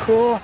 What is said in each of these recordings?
cool.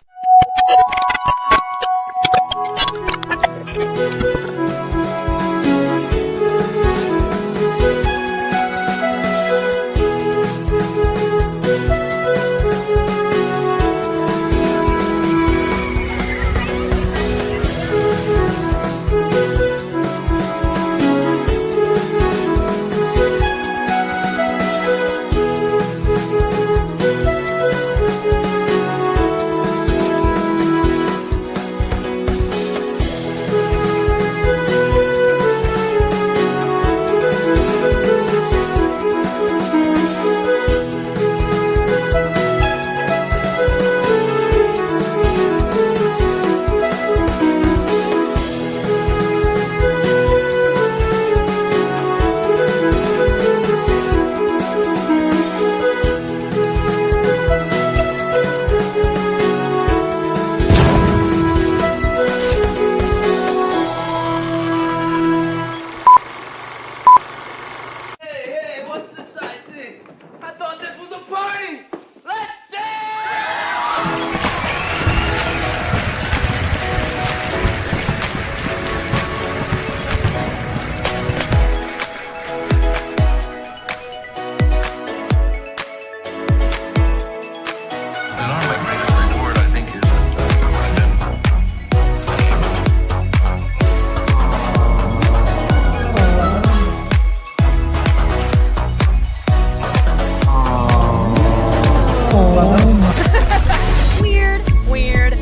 Weird.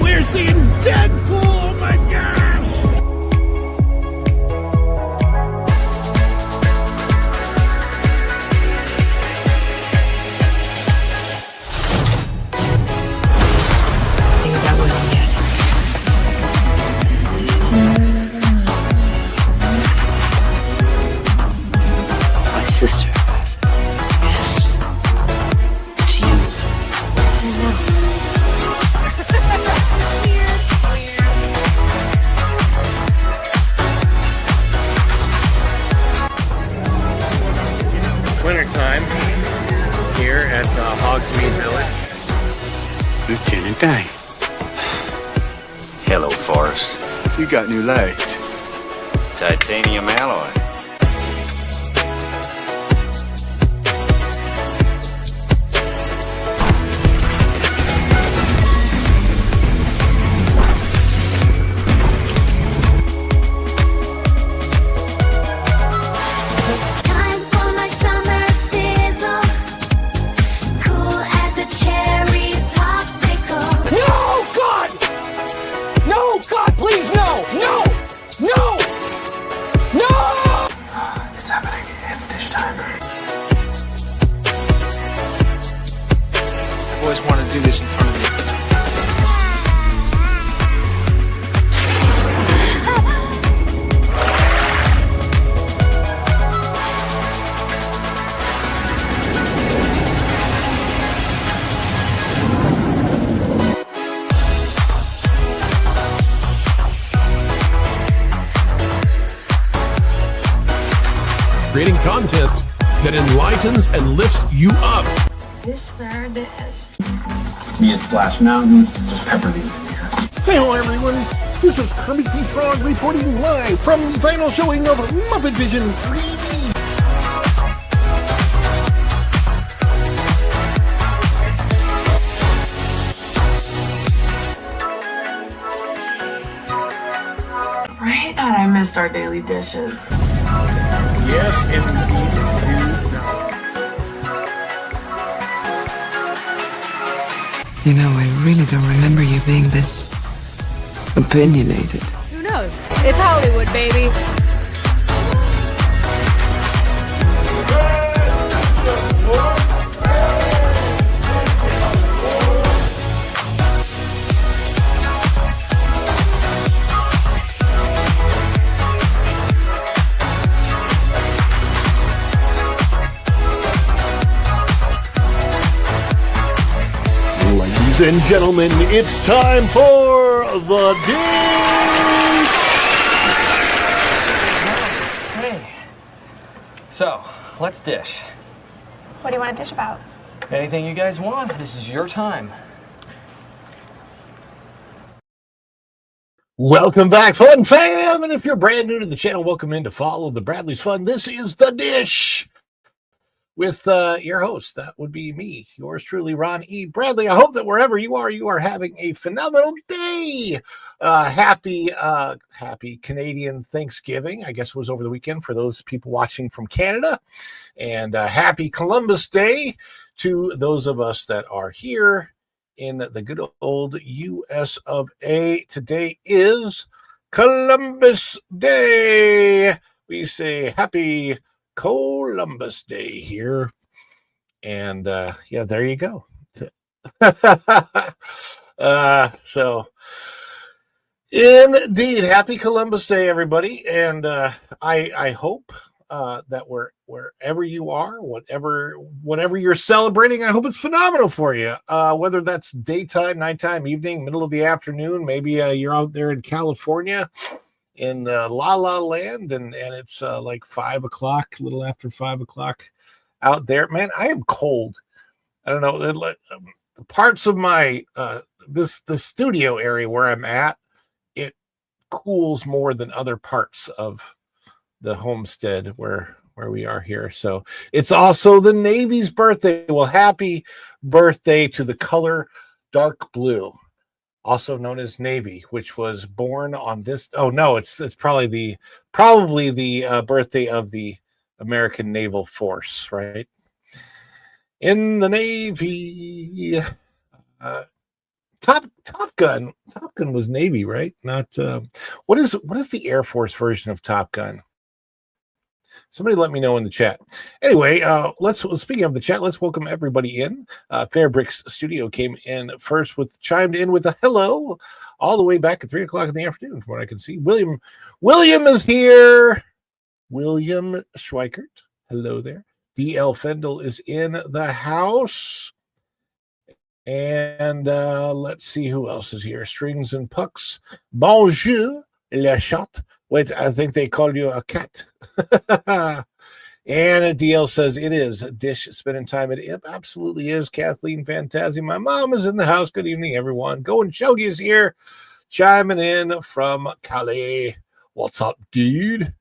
We're seeing Deadpool! Oh my gosh! Things I wouldn't get. My sister has it. Yes. It's you. Wintertime here at Hogsmeade Village. Lieutenant Dane. Hello, Forrest. You got new legs. Titanium alloy. Time for my summer sizzle, cool as a cherry popsicle. No, God! No, God, please, no! No! No! No! It's happening. It's dish time. I've always wanted to do this in front of you. Creating content that enlightens and lifts you up. Dish, sir, dish. Me at Splash Mountain, just pepper these in here. Hello, everyone. This is Kermit the Frog reporting live from the final showing of Muppet Vision 3D. Right? God, I missed our daily dishes. Yes, indeed. You know, I really don't remember you being this opinionated. Who knows? It's Hollywood, baby. Ladies and gentlemen, it's time for the dish! Hey. So, let's dish. What do you want to dish about? Anything you guys want. This is your time. Welcome back, Fun Fam! And if you're brand new to the channel, welcome in to follow the Bradley's Fun. This is The Dish with your host. That would be me, yours truly, Ron E. Bradley. I hope that wherever you are having a phenomenal day. Happy Canadian Thanksgiving. I guess it was over the weekend for those people watching from Canada. And happy Columbus Day to those of us that are here in the good old US of A. Today is Columbus Day. We say happy Columbus Day here. And yeah, there you go. So indeed, happy Columbus Day, everybody. And I hope that wherever you are, whatever you're celebrating, I hope it's phenomenal for you. Whether that's daytime, nighttime, evening, middle of the afternoon, maybe you're out there in California in La La Land, and it's like 5 o'clock, a little after 5 o'clock out there. Man, I am cold. I don't know, the parts of my the studio area where I'm at, it cools more than other parts of the homestead where we are here. So it's also the Navy's birthday. Well, happy birthday to the color dark blue, also known as Navy, which was born on this. Oh no, it's probably the birthday of the American Naval Force, right? In the Navy, Top Gun was Navy, right? Not what is the Air Force version of Top Gun? Somebody let me know in the chat. Anyway, speaking of the chat, let's welcome everybody in. Fairbricks Studio came in first chimed in with a hello all the way back at 3 o'clock in the afternoon, from what I can see. William is here. William Schweikert, hello there. DL Fendel is in the house. And let's see who else is here. Strings and Pucks. Bonjour, le chat. Wait, I think they called you a cat. And DL says it is Dish spending time at It absolutely is. Kathleen Fantasia, my mom is in the house. Good evening, everyone. Going Shogi is here, chiming in from Cali. What's up, dude?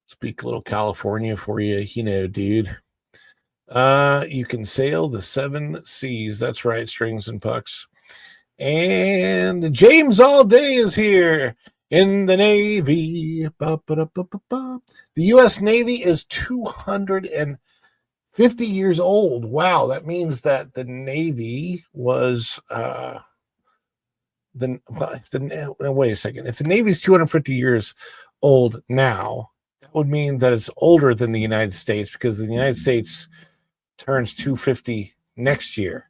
Speak a little California for you, dude. You can sail the 7 seas. That's right, Strings and Pucks. And James All Day is here. In the Navy, the U.S. Navy is 250 years old. Wow, that means that the Navy was wait a second. If the Navy is 250 years old now, that would mean that it's older than the United States, because the United States turns 250 next year.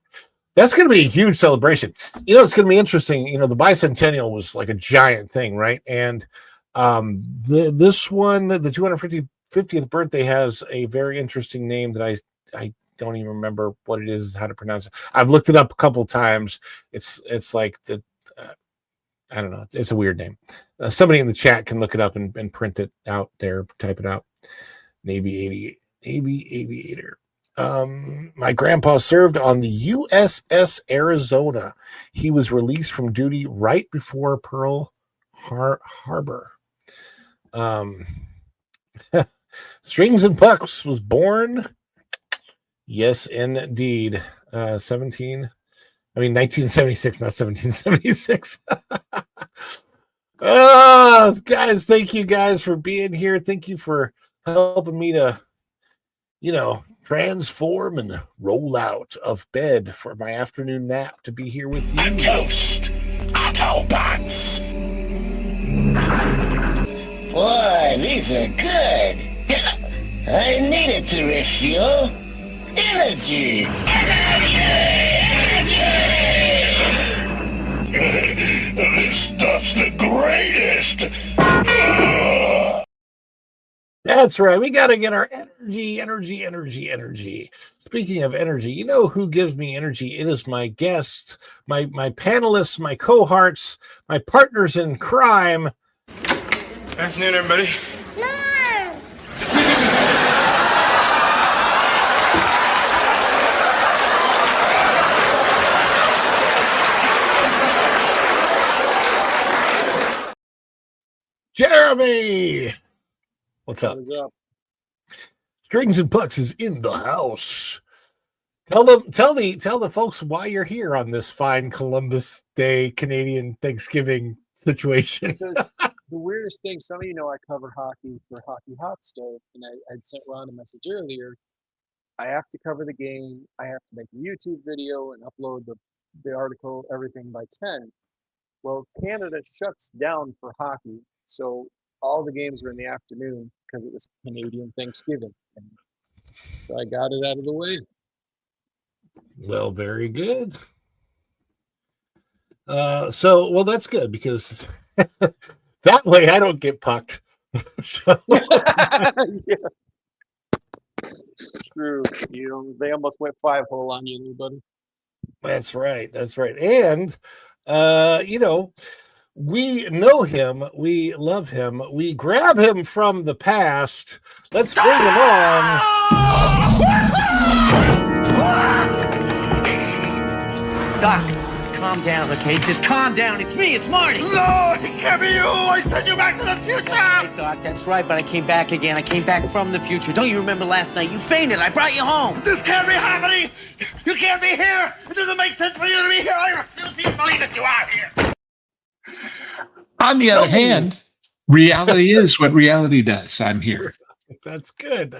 That's going to be a huge celebration. It's going to be interesting. The bicentennial was like a giant thing, right? And this one, the 250th birthday, has a very interesting name that I don't even remember what it is, how to pronounce it. I've looked it up a couple times. It's like the I don't know. It's a weird name. Somebody in the chat can look it up and print it out there, type it out. Navy Aviator. My grandpa served on the USS Arizona. He was released from duty right before Pearl Harbor. Strings and Pucks was born. Yes, indeed. 1976, not 1776. Oh, guys, thank you guys for being here. Thank you for helping me to, transform and roll out of bed for my afternoon nap to be here with you. A toast, Autobots. Boy, these are good. I needed to refuel. Energy. This stuff's the greatest. That's right. We got to get our energy. Speaking of energy, you know who gives me energy? It is my guests, my panelists, my cohorts, my partners in crime. Afternoon, everybody. Tommy. What's up? What is up? Strings and Pucks is in the house. Tell the folks why you're here on this fine Columbus Day Canadian Thanksgiving situation. So, the weirdest thing, some of you know I cover hockey for Hockey Hot Stove, and I'd sent Ron a message earlier. I have to cover the game. I have to make a YouTube video and upload the article, everything by 10. Well, Canada shuts down for hockey, so all the games are in the afternoon because it was Canadian Thanksgiving. And so I got it out of the way. Well, very good. Well, that's good because that way I don't get pucked. So. Yeah. True. You know, they almost went 5-hole on you, buddy. That's right. And we know him, we love him, we grab him from the past. Let's bring him on. Doc, calm down, okay? Just calm down. It's me, it's Marty. No, it can't be you. I sent you back to the future. Hey, Doc, that's right, but I came back again. I came back from the future. Don't you remember last night? You fainted. I brought you home. This can't be happening. You can't be here. It doesn't make sense for you to be here. I refuse to even believe that you are here. On the other hand, reality is what reality does. I'm here. That's good.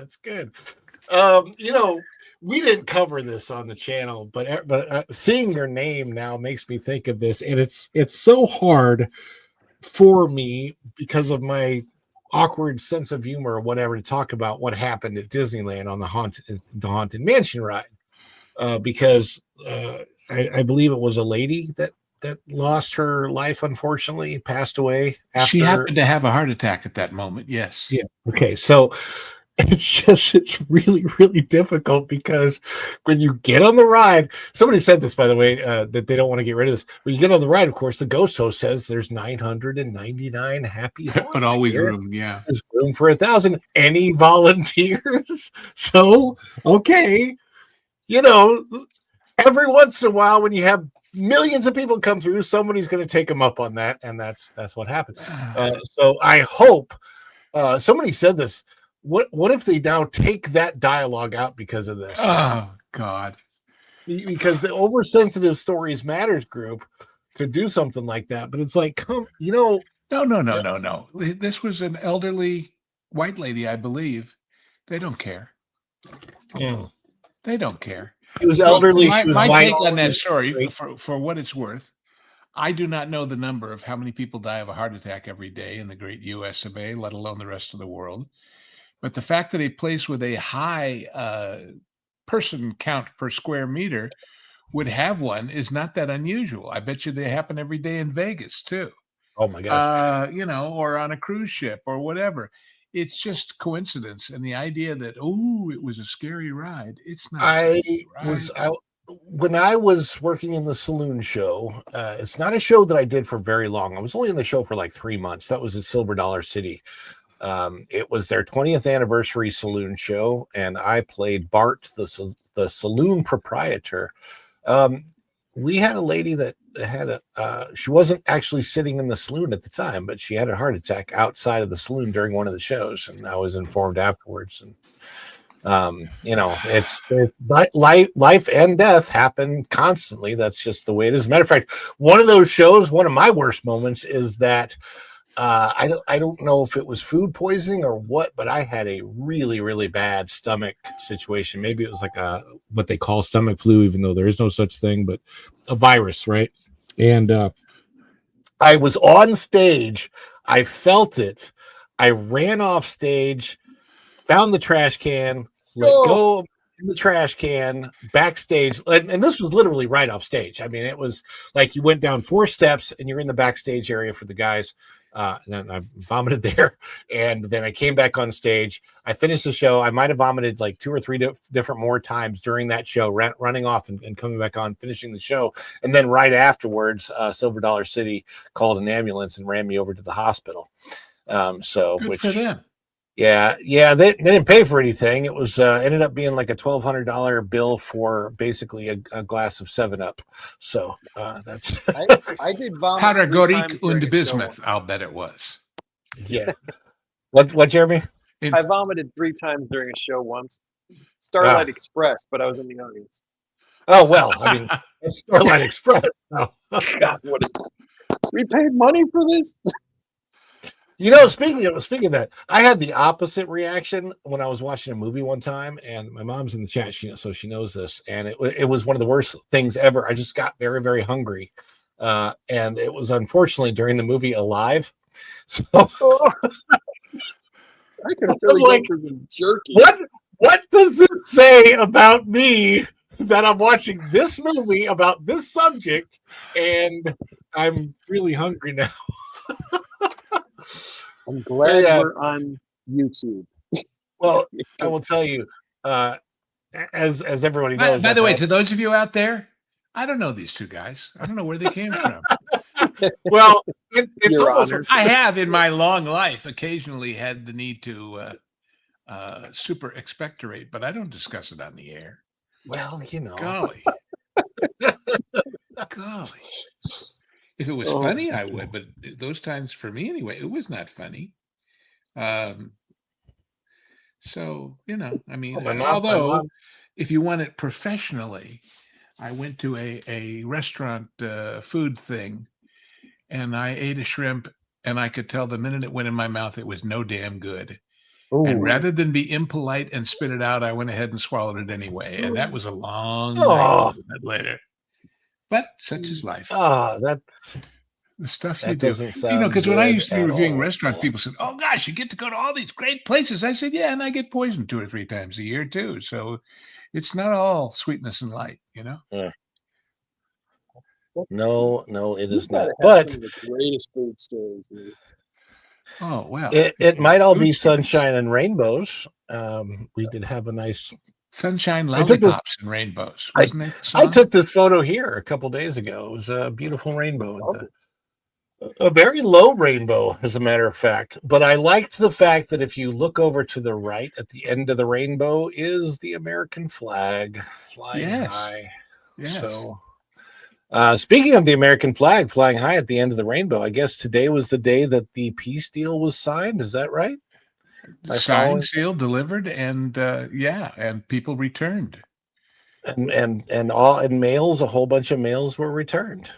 We didn't cover this on the channel, but seeing your name now makes me think of this, and it's so hard for me because of my awkward sense of humor or whatever to talk about what happened at Disneyland on the Haunted Mansion ride, because I believe it was a lady that lost her life, unfortunately, passed away after. She happened to have a heart attack at that moment. Yes. Yeah. Okay. So it's really, really difficult because when you get on the ride, somebody said this, by the way, that they don't want to get rid of this. When you get on the ride, of course, the ghost host says there's 999 happy haunts, but always here. room. Yeah. There's room for 1,000. Any volunteers? So, okay. Every once in a while when you have millions of people come through, somebody's going to take them up on that. And that's what happened. So I hope somebody said this. What if they now take that dialogue out because of this? Oh God! Because the Oversensitive Stories Matters group could do something like that, but it's like, no. This was an elderly white lady, I believe. They don't care. Yeah. They don't care. It was elderly. My take on that story, for what it's worth, I do not know the number of how many people die of a heart attack every day in the great U.S. of A., let alone the rest of the world. But the fact that a place with a high person count per square meter would have one is not that unusual. I bet you they happen every day in Vegas too. Oh my gosh. Or on a cruise ship or whatever. It's just coincidence. And the idea that, it was a scary ride. It's not. When I was working in the saloon show, it's not a show that I did for very long. I was only in the show for like 3 months. That was at Silver Dollar City. It was their 20th anniversary saloon show, and I played Bart, the saloon proprietor. We had a lady that had she wasn't actually sitting in the saloon at the time, but she had a heart attack outside of the saloon during one of the shows, and I was informed afterwards. And it's life and death happen constantly. That's just the way it is. As a matter of fact, one of those shows, one of my worst moments is that I don't know if it was food poisoning or what, but I had a really, really bad stomach situation. Maybe it was like what they call stomach flu, even though there is no such thing, but a virus, right? And I was on stage. I felt it. I ran off stage, found the trash can, let go in the trash can backstage. And this was literally right off stage. I mean, it was like you went down 4 steps and you're in the backstage area for the guys. And then I vomited there, and then I came back on stage. I finished the show. I might have vomited like 2 or 3 different more times during that show, running off and coming back on, finishing the show. And then right afterwards, Silver Dollar City called an ambulance and ran me over to the hospital. Good for them. Yeah, they didn't pay for anything. It was ended up being like a $1,200 bill for basically a glass of 7-Up. So that's I did vomit. Padergorik und Bismuth, I'll bet it was. Yeah. What, Jeremy? I vomited 3 times during a show once. Starlight Express, but I was in the audience. Oh, well, I mean, it's Starlight Express. No. God, we paid money for this? Speaking of that, I had the opposite reaction when I was watching a movie one time, and my mom's in the chat, so she knows this, and it was one of the worst things ever. I just got very, very hungry, and it was unfortunately during the movie Alive. So I could have really like, gone for some jerky. What does this say about me that I'm watching this movie about this subject, and I'm really hungry now? I'm glad we're on YouTube. Well, I will tell you, as everybody knows. By the way, to those of you out there, I don't know these two guys. I don't know where they came from. Well, it's almost. I have in my long life occasionally had the need to super expectorate, but I don't discuss it on the air. Well, golly. If it was funny, I would, but those times for me anyway, it was not funny. So, I mean, although if you want it professionally, I went to a restaurant food thing, and I ate a shrimp, and I could tell the minute it went in my mouth, it was no damn good. Ooh. And rather than be impolite and spit it out, I went ahead and swallowed it anyway. And that was a long night later. But such is life. That's the stuff you do. Because when I used to be reviewing restaurants, people said, "Oh gosh, you get to go to all these great places." I said, "Yeah, and I get poisoned 2 or 3 times a year too. So it's not all sweetness and light, Yeah. No, it is not. But some of the greatest food stories. Dude. Oh wow! It might all be sunshine and rainbows. We did have a nice sunshine, lollipops, and rainbows. Wasn't it? I took this photo here a couple days ago. It was a beautiful rainbow, a very low rainbow, as a matter of fact. But I liked the fact that if you look over to the right, at the end of the rainbow is the American flag flying high. Yes. So. Speaking of the American flag flying high at the end of the rainbow, I guess today was the day that the peace deal was signed. Is that right? Signed, sealed, delivered, and and people returned. And mails, a whole bunch of mails were returned.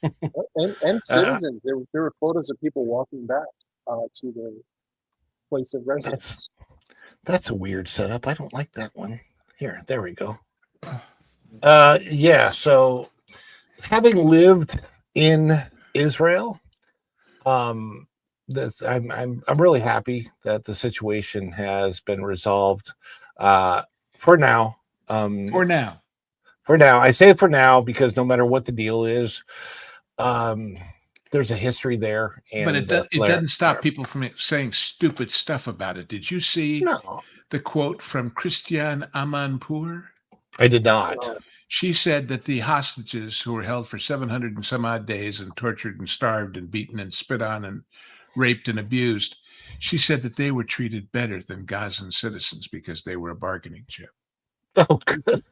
and citizens. There were photos of people walking back to their place of residence. That's a weird setup. I don't like that one. There we go. So having lived in Israel, I'm really happy that the situation has been resolved for now. For now, I say for now because no matter what the deal is, there's a history there. And, but it doesn't stop people from saying stupid stuff about it. Did you see the quote from Christiane Amanpour? I did not. She said that the hostages who were held for 700 and some odd days and tortured and starved and beaten and spit on and raped and abused, she said that they were treated better than Gazan citizens because they were a bargaining chip. Oh, good.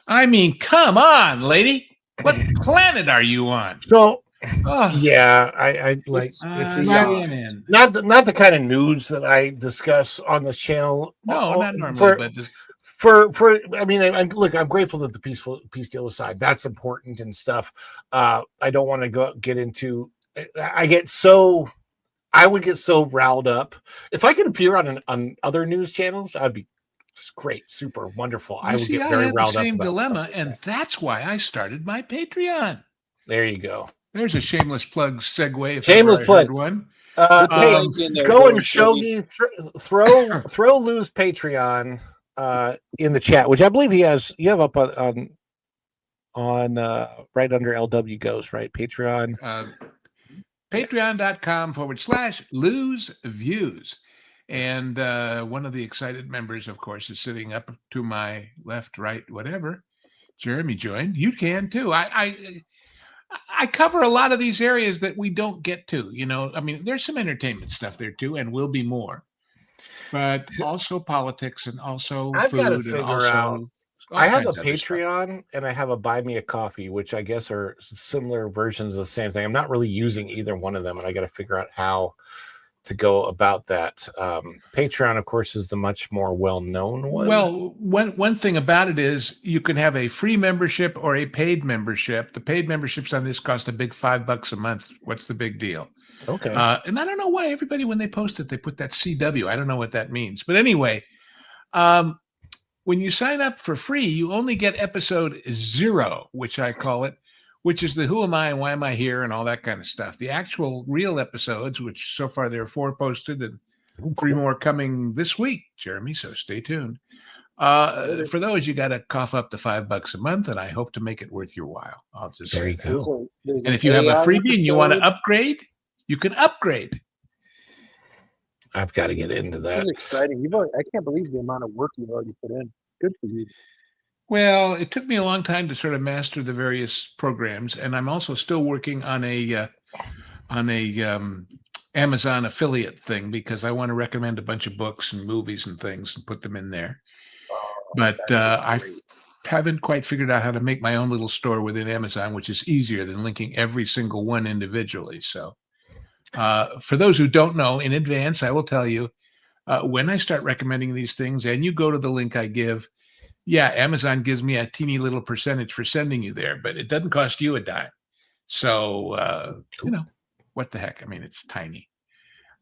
I mean, come on, lady. What planet are you on? So, I like it's not the kind of news that I discuss on this channel. No, not normally, but just I mean, I'm grateful that the peace deal aside, that's important and stuff. I don't want to get into. I would get so riled up if I could appear on other news channels. I'd be great, super wonderful. I would get very riled up. Same dilemma, and that's why I started my Patreon. There you go. There's a shameless plug segue. Shameless plug. One. Go and Shogi throw Lou's Patreon in the chat, which I believe you have up on right under LW Goes, right? Patreon. Patreon.com/Lou's Views. And one of the excited members, of course, is sitting up to my left, right, whatever. Jeremy joined. You can too. I cover a lot of these areas that we don't get to. I mean, there's some entertainment stuff there too, and will be more. But also politics, and also food, and also all I have a kinds of other stuff. Patreon and I have a Buy Me a Coffee, which I guess are similar versions of the same thing. I'm not really using either one of them, and I got to figure out how to go about that. Patreon, of course, is the much more well-known one. Well, one thing about it is you can have a free membership or a paid membership. The paid memberships on this cost a big $5 a month. What's the big deal? Okay. And I don't know why everybody, when they post it, they put that CW. I don't know what that means. But anyway, when you sign up for free, you only get episode 0, which I call it, which is the who am I and why am I here and all that kind of stuff. The actual real episodes, which so far there are 4 posted and 3 more coming this week, Jeremy, so stay tuned. For those, you got to cough up the $5 a month, and I hope to make it worth your while. I'll just There say you that. go. And if you have a freebie and you want to upgrade, you can upgrade. I've got to get into This that. is exciting. I can't believe the amount of work you've already put in. Good for you. Well, it took me a long time to sort of master the various programs, and I'm also still working on a Amazon affiliate thing because I want to recommend a bunch of books and movies and things and put them in there. But I haven't quite figured out how to make my own little store within Amazon, which is easier than linking every single one individually. So for those who don't know, in advance, I will tell you when I start recommending these things and you go to the link I give, yeah, Amazon gives me a teeny little percentage for sending you there, but it doesn't cost you a dime. So, what the heck? I mean, it's tiny.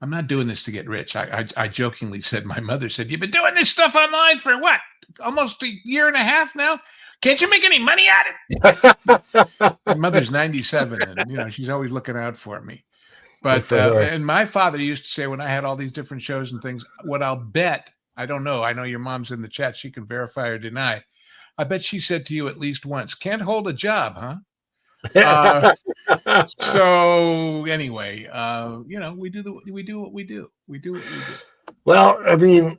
I'm not doing this to get rich. I jokingly said, my mother said, you've been doing this stuff online for what? Almost a year and a half now? Can't you make any money at it? My mother's 97 and, she's always looking out for me. But, and my father used to say when I had all these different shows and things, what I'll bet, I don't know. I know your mom's in the chat. She can verify or deny. I bet she said to you at least once, can't hold a job, huh? So anyway, we do what we do. We do what we do. Well, I mean,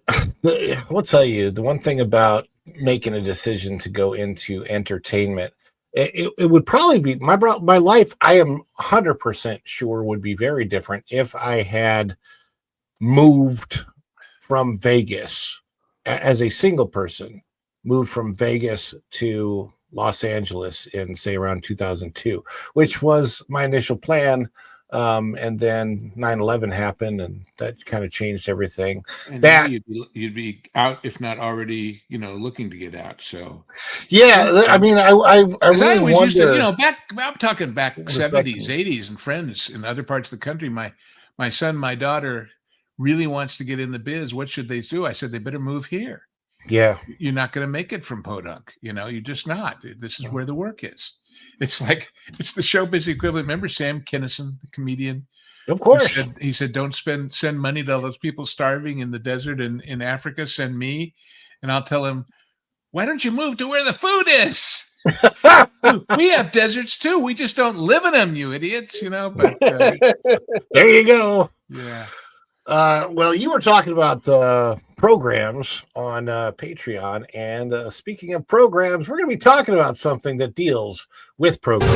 I'll tell you the one thing about making a decision to go into entertainment, it would probably be my life. I am 100% sure would be very different if I had moved from Vegas as a single person, moved from Vegas to Los Angeles in, say, around 2002, which was my initial plan. And then 9/11 happened, and that kind of changed everything. And that you'd be out, if not already, looking to get out. So, yeah, I mean, I really always used wonder. to, I'm talking back 70s, 80s, and friends in other parts of the country. My son, my daughter, really wants to get in the biz. What should they do? I said they better move here. Yeah, you're not going to make it from Podunk. You're just not. This is where the work is. It's like it's the showbiz equivalent. Remember Sam Kinison, the comedian? Of course. He said, don't send money to all those people starving in the desert in Africa. Send me, and I'll tell him, why don't you move to where the food is? We have deserts too. We just don't live in them, you idiots. But there you go. Yeah. Well, you were talking about programs on Patreon, and speaking of programs, we're going to be talking about something that deals with programs.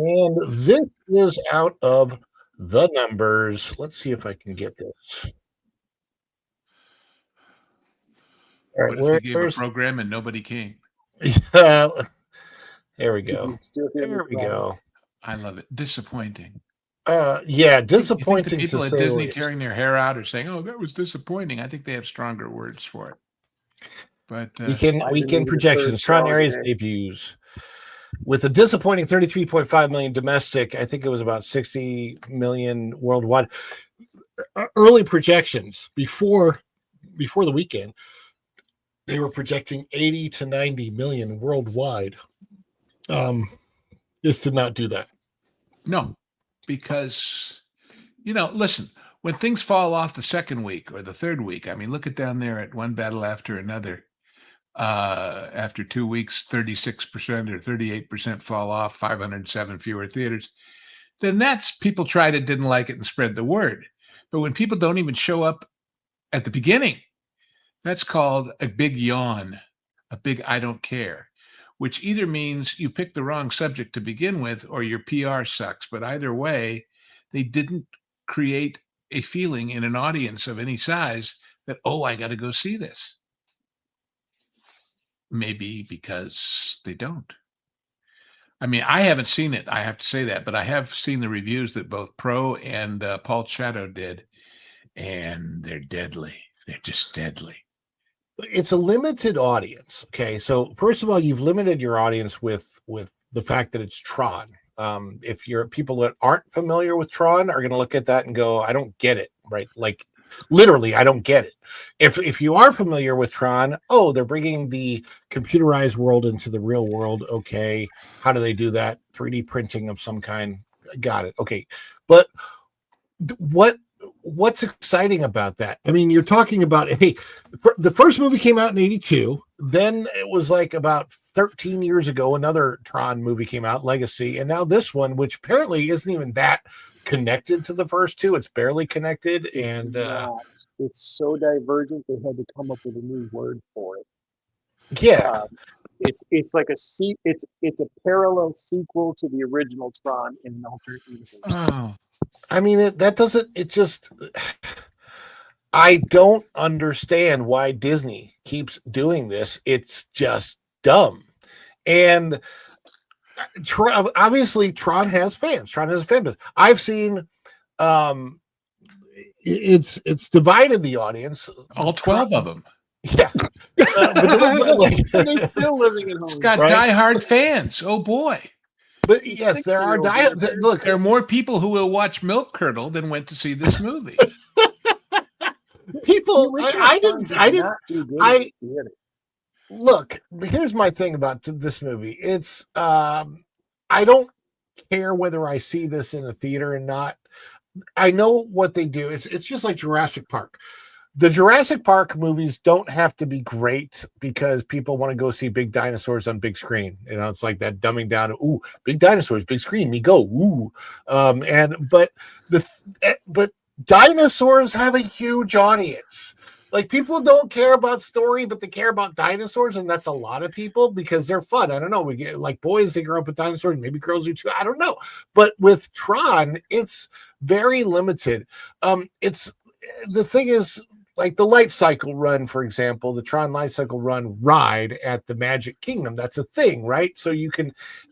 And this is out of the numbers. Let's see if I can get this. All right, what if you gave a program and nobody came? Yeah, there we go. There we go. I love it. Disappointing. Yeah, disappointing. You think the people to at say Disney least. tearing their hair out or saying, "Oh, that was disappointing." I think they have stronger words for it. But weekend projections, Tron Ares debuts with a disappointing 33.5 million domestic. I think it was about 60 million worldwide. Early projections before the weekend, they were projecting 80 to 90 million worldwide. This did not do that. No, because, listen, when things fall off the second week or the third week, I mean, look at down there at One Battle After Another. After 2 weeks, 36% or 38% fall off, 507 fewer theaters. Then that's people tried it, didn't like it, and spread the word. But when people don't even show up at the beginning, that's called a big yawn, a big I don't care. which either means you picked the wrong subject to begin with or your PR sucks. But either way, they didn't create a feeling in an audience of any size that, oh, I got to go see this. Maybe because they don't. I mean, I haven't seen it, I have to say that, but I have seen the reviews that both Pro and Paul Shadow did, and they're deadly. They're just deadly. It's a limited audience. Okay, so first of all, you've limited your audience with the fact that it's Tron. If you're people that aren't familiar with Tron are going to look at that and go, I don't get it, right? Like literally, I don't get it. If you are familiar with Tron, oh, they're bringing the computerized world into the real world. Okay, how do they do that? 3D printing of some kind. Got it. Okay, but what's exciting about that? I mean, you're talking about, hey, the first movie came out in 82. Then it was like about 13 years ago, another Tron movie came out, Legacy. And now this one, which apparently isn't even that connected to the first two. It's barely connected. And it's so divergent, they had to come up with a new word for it. Yeah. It's like it's a parallel sequel to the original Tron in an alternate universe. Oh. I mean, I don't understand why Disney keeps doing this. It's just dumb. And obviously Tron has fans. Tron has a fan base. I've seen it's divided the audience. All 12 of them. Yeah. They're still living at home. It's got diehard fans. Oh boy. But yes, there are look, there are more people who will watch Milk Curdle than went to see this movie. People, look, here's my thing about this movie. It's I don't care whether I see this in a theater or not. I know what they do. It's just like Jurassic Park. The Jurassic Park movies don't have to be great because people want to go see big dinosaurs on big screen. You know, it's like that dumbing down. Ooh, big dinosaurs, big screen. Me go. Ooh, but dinosaurs have a huge audience. Like people don't care about story, but they care about dinosaurs, and that's a lot of people because they're fun. I don't know. We get like boys, they grow up with dinosaurs. Maybe girls do too. I don't know. But with Tron, it's very limited. It's the thing is. Like the light cycle run, for example, the Tron light cycle run ride at the Magic Kingdom. That's a thing, right? So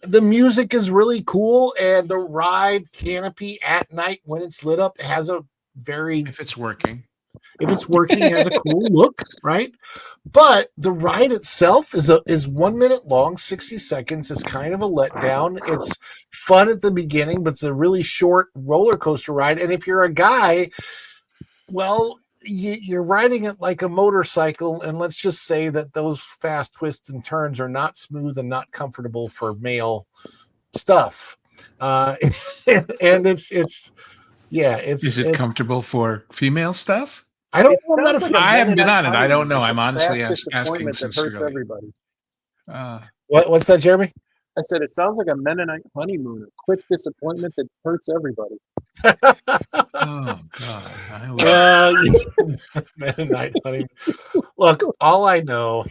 the music is really cool, and the ride canopy at night when it's lit up has a very if it's working, it has a cool look, right? But the ride itself is 1 minute long, 60 seconds. It's kind of a letdown. It's fun at the beginning, but it's a really short roller coaster ride. And if you're a guy, well, you're riding it like a motorcycle, and let's just say that those fast twists and turns are not smooth and not comfortable for male stuff. And is it comfortable for femple stuff? I don't know. I haven't been on it. I don't know. I'm honestly asking sincerely. Everybody. What's that, Jeremy? I said it sounds like a Mennonite honeymoon, a quick disappointment that hurts everybody. Oh God! Mennonite honeymoon. Look, all I know,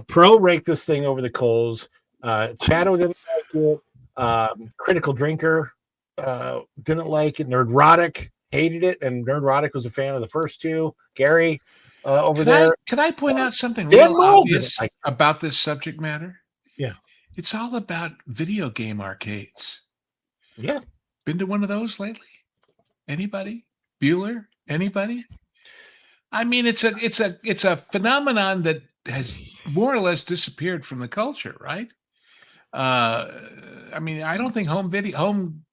Pro raked this thing over the coals. Shadow didn't like it. Critical Drinker didn't like it. Nerdrotic hated it, and Nerdrotic was a fan of the first two. Gary over there. Can I point out something real obvious about this subject matter? Yeah. It's all about video game arcades. Yeah. Been to one of those lately? Anybody? Bueller? Anybody? I mean, it's a phenomenon that has more or less disappeared from the culture, right? I mean, I don't think home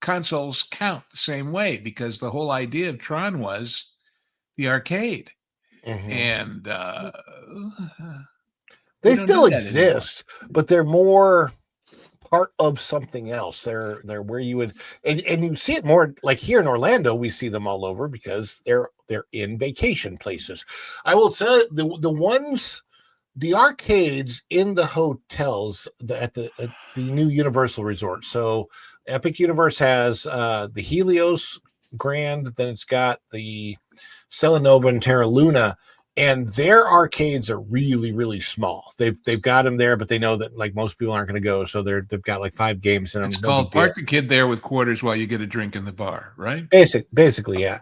consoles count the same way because the whole idea of Tron was the arcade. Mm-hmm. And they still exist, but they're more part of something else. They're where you would and you see it more like here in Orlando. We see them all over because they're in vacation places. I will tell you the arcades in the hotels at the new Universal Resort. So Epic Universe has the Helios Grand, then it's got the Stella Nova and Terra Luna. and their arcades are really, really small. They've got them there, but they know that like most people aren't going to go, so they've got like 5 games in them. It's No called big deal. Park the Kid There with Quarters while you get a drink in the bar, right? Basically, yeah.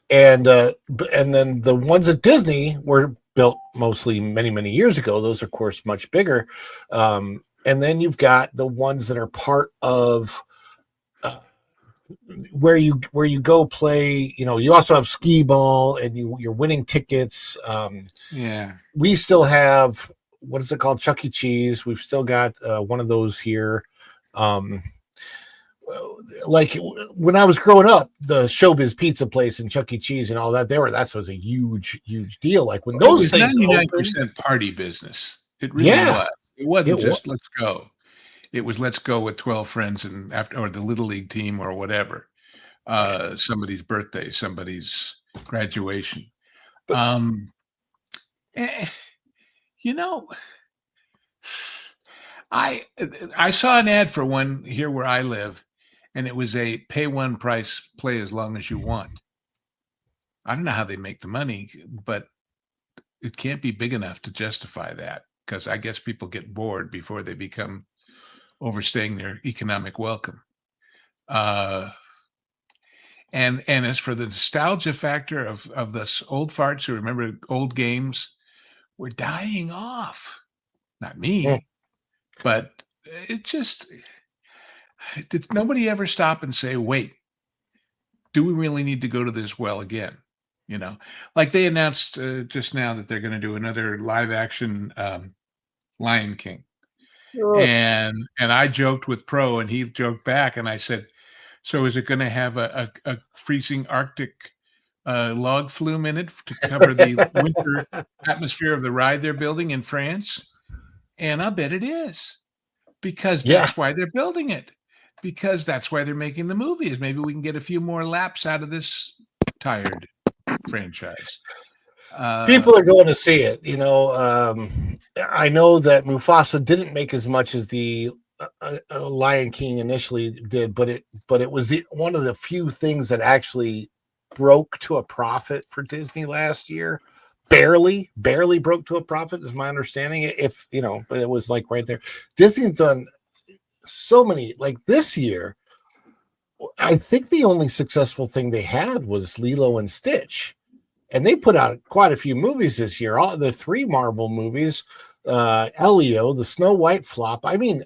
And then the ones at Disney were built mostly many years ago. Those are, of course, much bigger. And then you've got the ones that are part of where you go play. You know, you also have skee ball, and you're winning tickets. Yeah. We still have, what is it called, Chuck E. Cheese. We've still got one of those here. Like when I was growing up, the Showbiz Pizza place and Chuck E. Cheese and all that, that was a huge deal. Like when those things 99% party business. It really was. It wasn't just let's go. It was let's go with 12 friends and or the little league team or whatever. Somebody's birthday, somebody's graduation. You know, I saw an ad for one here where I live, and it was a pay one price, play as long as you want. I don't know how they make the money, but it can't be big enough to justify that, because I guess people get bored before they become overstaying their economic welcome. And as for the nostalgia factor of the old farts who remember old games, we're dying off. Not me, but it just, did nobody ever stop and say, wait, do we really need to go to this well again? You know, like they announced just now that they're going to do another live action Lion King. And I joked with Pro, and he joked back, and I said, so is it going to have a freezing Arctic log flume in it to cover the winter atmosphere of the ride they're building in France? And I bet it is, because that's why they're building it, because that's why they're making the movies. Maybe we can get a few more laps out of this tired franchise. People are going to see it. You know, I know that Mufasa didn't make as much as the Lion King initially did, but it was one of the few things that actually broke to a profit for Disney last year. Barely broke to a profit, is my understanding. If you know, but it was like right there. Disney's done so many. Like this year, I think the only successful thing they had was Lilo and Stitch. And they put out quite a few movies this year. All the 3 Marvel movies, Elio, the Snow White flop. I mean,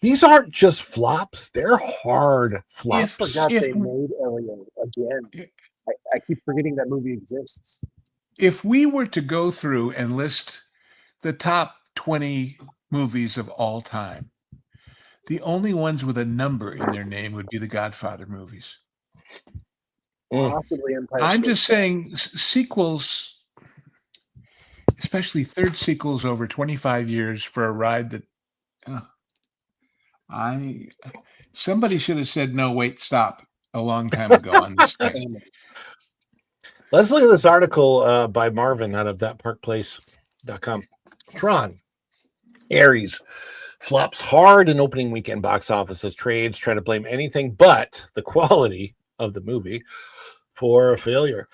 these aren't just flops; they're hard flops. I forgot they made Elio again. I keep forgetting that movie exists. If we were to go through and list the top 20 movies of all time, the only ones with a number in their name would be the Godfather movies. Possibly Empire I'm State just saying sequels, especially third sequels over 25 years for a ride that somebody should have said, no, wait, stop a long time ago on this thing. Let's look at this article by Marvin out of thatparkplace.com. Tron, Ares flops hard in opening weekend box office as trades try to blame anything but the quality of the movie for a failure.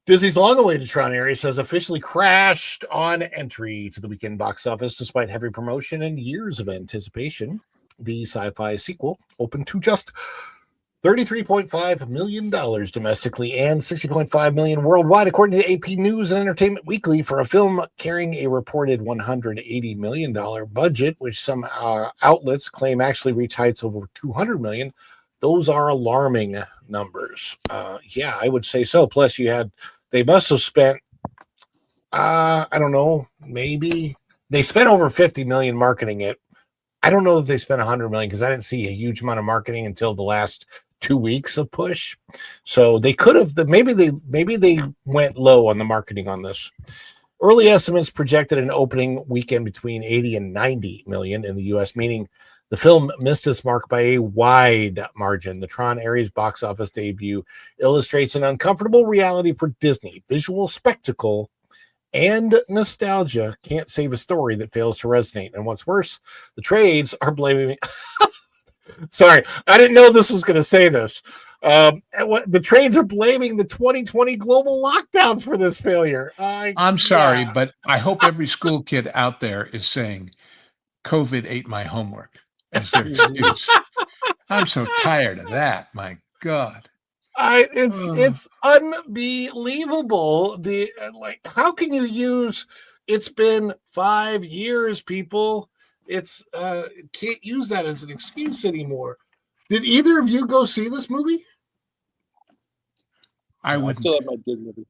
Disney's long-awaited Tron Ares has officially crashed on entry to the weekend box office despite heavy promotion and years of anticipation. The sci-fi sequel opened to just $33.5 million domestically and $60.5 million worldwide, according to AP News and Entertainment Weekly, for a film carrying a reported $180 million budget, which some outlets claim actually reached heights of over $200 million. Those are alarming numbers. Yeah, I would say so. Plus, they must have spent, I don't know, maybe they spent over $50 million marketing it. I don't know if they spent $100 million because I didn't see a huge amount of marketing until the last 2 weeks of push. So they could have, maybe they went low on the marketing on this. Early estimates projected an opening weekend between 80 and 90 million in the U.S., meaning the film missed this mark by a wide margin. The Tron Ares box office debut illustrates an uncomfortable reality for Disney. Visual spectacle and nostalgia can't save a story that fails to resonate. And what's worse, the trades are blaming... Sorry, I didn't know this was going to say this. The trades are blaming the 2020 global lockdowns for this failure. I'm sorry, but I hope every school kid out there is saying COVID ate my homework as their excuse. I'm so tired of that. My God. It's unbelievable. How can you use? It's been 5 years, people. It's can't use that as an excuse anymore. Did either of you go see this movie? I still have my dignity.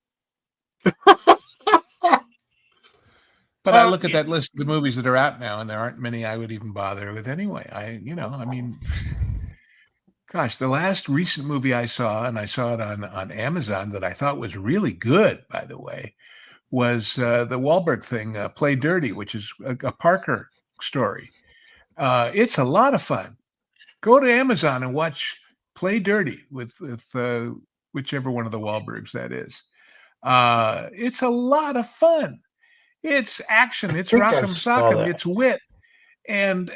But I look at that list of the movies that are out now, and there aren't many I would even bother with anyway. I mean, gosh, the last recent movie I saw, and I saw it on Amazon that I thought was really good, by the way, was the Wahlberg thing, Play Dirty, which is a Parker story. It's a lot of fun. Go to Amazon and watch Play Dirty with whichever one of the Wahlbergs that is. It's a lot of fun. It's action. It's rock'em sock'em. It's wit. And,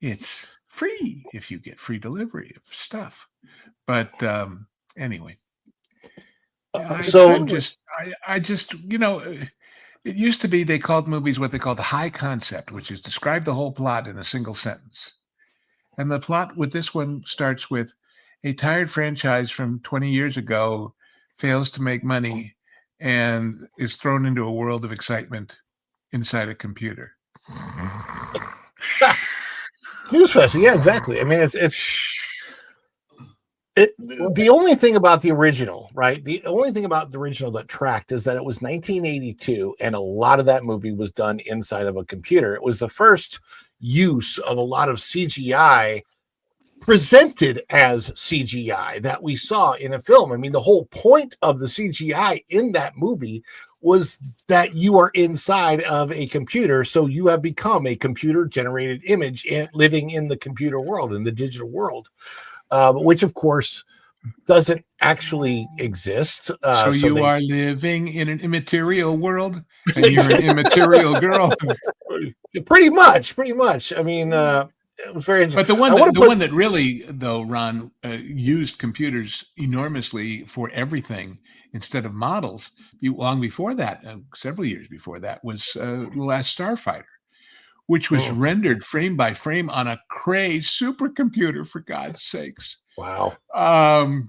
it's free if you get free delivery of stuff. But anyway, it used to be they called movies what they called the high concept, which is describe the whole plot in a single sentence. And the plot with this one starts with a tired franchise from 20 years ago fails to make money and is thrown into a world of excitement inside a computer. Newsflash, yeah, exactly. I mean, the only thing about the original, right? The only thing about the original that tracked is that it was 1982, and a lot of that movie was done inside of a computer. It was the first use of a lot of CGI presented as CGI that we saw in a film. I mean, the whole point of the CGI in that movie was that you are inside of a computer, so you have become a computer-generated image living in the computer world, in the digital world, which, of course, doesn't actually exist. So you are living in an immaterial world, and you're an immaterial girl. Pretty much. I mean, it was very interesting. But the one that really, though, Ron, used computers enormously for everything instead of models, long before that, several years before that, was The Last Starfighter, which was rendered frame by frame on a Cray supercomputer, for God's sakes. Wow.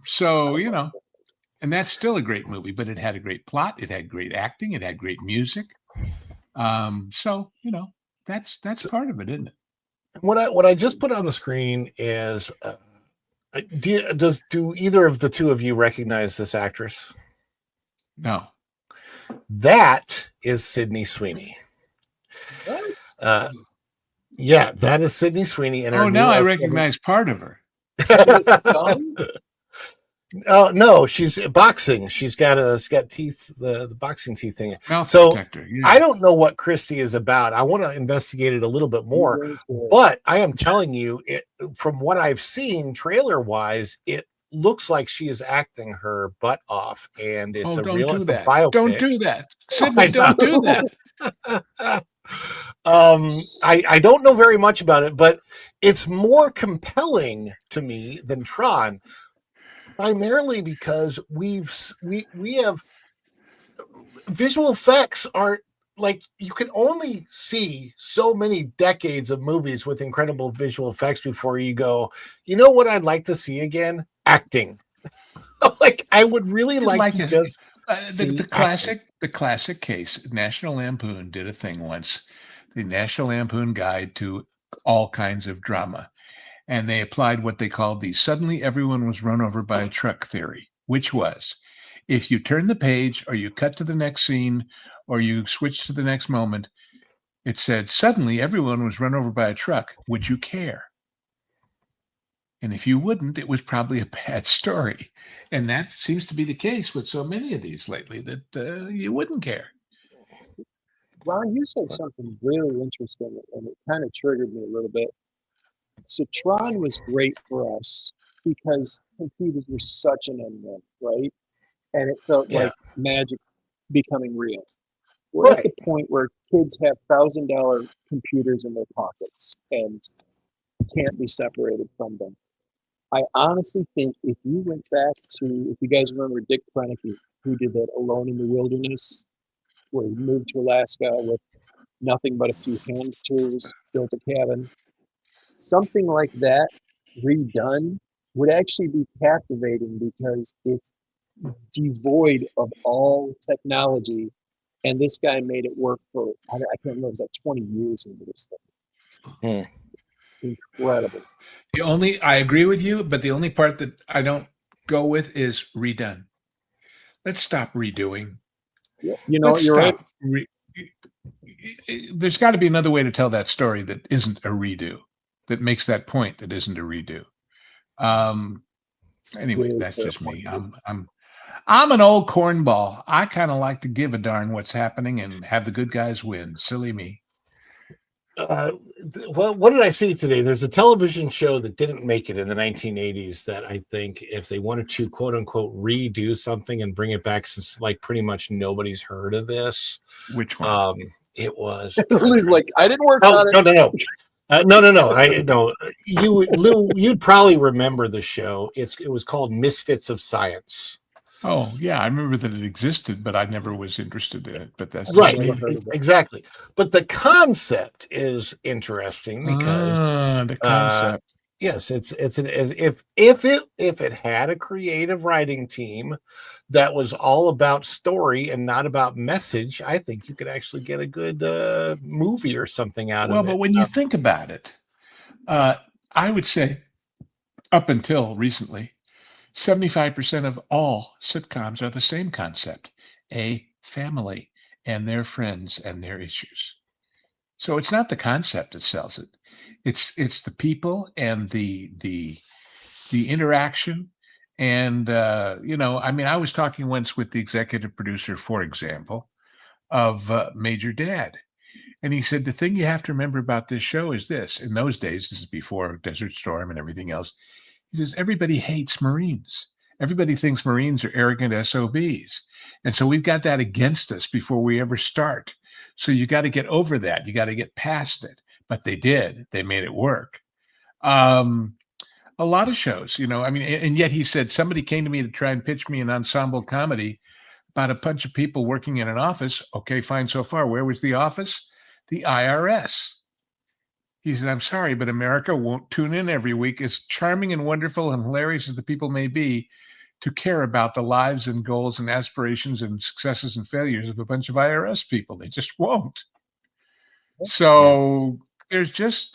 So, and that's still a great movie, but it had a great plot. It had great acting. It had great music. So, that's part of it, isn't it? What I just put on the screen is, do either of the two of you recognize this actress? No. That is Sydney Sweeney. Yeah, that is Sydney Sweeney. And now I recognize part of her. Oh no, she's boxing. She's got teeth, the boxing teeth thing. Mouth so protector, yeah. I don't know what Christy is about. I want to investigate it a little bit more. But I am telling you, from what I've seen trailer wise, it looks like she is acting her butt off, and it's a biopic. Don't do that, Sydney. Don't do that. I don't know very much about it, but it's more compelling to me than Tron. Primarily because we have visual effects aren't like you can only see so many decades of movies with incredible visual effects before you go, you know what I'd like to see again? Acting. Like I would really like to just the classic case. National Lampoon did a thing once, the National Lampoon Guide to All Kinds of Drama. And they applied what they called the suddenly everyone was run over by a truck theory, which was if you turn the page or you cut to the next scene or you switch to the next moment, it said suddenly everyone was run over by a truck. Would you care? And if you wouldn't, it was probably a bad story. And that seems to be the case with so many of these lately that you wouldn't care. Ron, you said something really interesting, and it kind of triggered me a little bit. So Tron was great for us because computers were such an unknown, right? And it felt like magic becoming real. We're at the point where kids have $1,000 computers in their pockets, and can't be separated from them. I honestly think if you went back to, if you guys remember Dick Proenneke, who did that Alone in the Wilderness, where he moved to Alaska with nothing but a few hand tools, built a cabin, something like that redone would actually be captivating because it's devoid of all technology. And this guy made it work for, I can't remember, it was like 20 years into this thing. Incredible. I agree with you, but the only part that I don't go with is redone. Let's stop redoing. Yeah, you know, Let's you're right. There's got to be another way to tell that story that isn't a redo, that makes that point that isn't a redo. Anyway, that's just me. I'm an old cornball. I kind of like to give a darn what's happening and have the good guys win. Silly me. Well, what did I see today? There's a television show that didn't make it in the 1980s that I think if they wanted to quote unquote redo something and bring it back, since like pretty much nobody's heard of this. Which one? It was. Lily's like, I didn't work on it. No. I know you'd probably remember the show. It was called Misfits of Science. Oh yeah, I remember that it existed, but I never was interested in it. But that's right, exactly. But the concept is interesting because the concept. Yes, if it had a creative writing team that was all about story and not about message, I think you could actually get a good movie or something out of it. Well, but when you think about it, I would say up until recently, 75% of all sitcoms are the same concept: a family and their friends and their issues. So it's not the concept that sells it. It's the people and the interaction. And I was talking once with the executive producer, for example, of Major Dad. And he said, the thing you have to remember about this show is this. In those days, this is before Desert Storm and everything else. He says, everybody hates Marines. Everybody thinks Marines are arrogant SOBs. And so we've got that against us before we ever start. So you got to get over that. You got to get past it. But they did. They made it work. A lot of shows, and yet he said, somebody came to me to try and pitch me an ensemble comedy about a bunch of people working in an office. Okay, fine so far. Where was the office? The IRS. He said, I'm sorry, but America won't tune in every week, as charming and wonderful and hilarious as the people may be, to care about the lives and goals and aspirations and successes and failures of a bunch of IRS people. They just won't. So there's just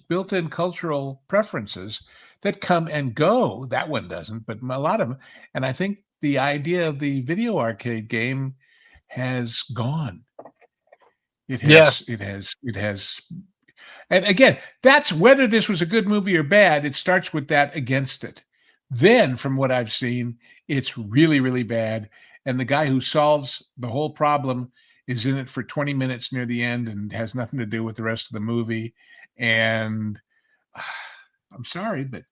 built-in cultural preferences that come and go. That one doesn't, but a lot of them. And I think the idea of the video arcade game has gone. It has. And again, that's whether this was a good movie or bad. It starts with that against it. Then, from what I've seen, it's really, really bad. And the guy who solves the whole problem is in it for 20 minutes near the end and has nothing to do with the rest of the movie. And I'm sorry, but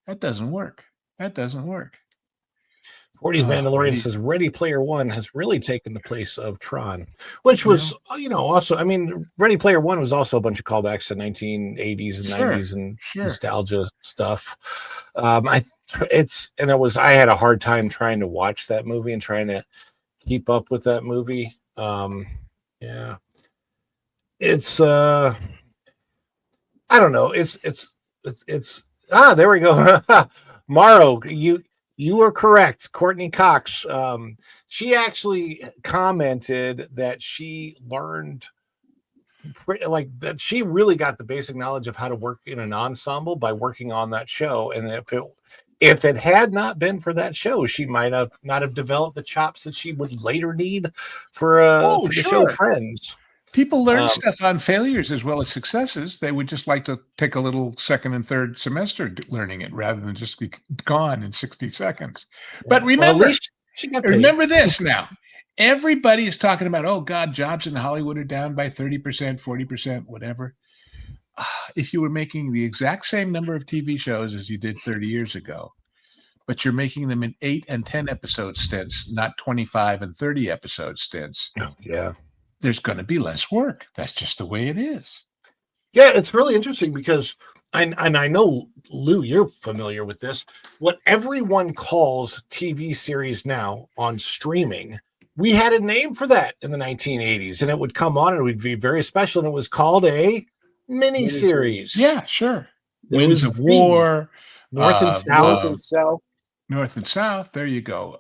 that doesn't work. That doesn't work. 40s Mandalorian says Ready Player One has really taken the place of Tron, which was, also, Ready Player One was also a bunch of callbacks to 1980s and 90s and nostalgia stuff. I had a hard time trying to watch that movie and trying to keep up with that movie. It's I don't know. There we go. Morrow, you were correct. Courtney Cox. She actually commented that she learned that she really got the basic knowledge of how to work in an ensemble by working on that show. And if it had not been for that show, she might have not have developed the chops that she would later need for the show Friends. People learn stuff on failures as well as successes. They would just like to take a little second and third semester learning it rather than just be gone in 60 seconds. But remember, remember this now. Everybody is talking about, oh, God, jobs in Hollywood are down by 30%, 40%, whatever. If you were making the exact same number of TV shows as you did 30 years ago, but you're making them in 8 and 10 episode stints, not 25 and 30 episode stints. Oh, yeah. There's going to be less work. That's just the way it is. Yeah, it's really interesting because and I know, Lou, you're familiar with this. What everyone calls TV series now on streaming, we had a name for that in the 1980s, and it would come on and it would be very special, and it was called a miniseries. Yeah, sure. There Winds was of War, North and North South. and South. North and South. There you go.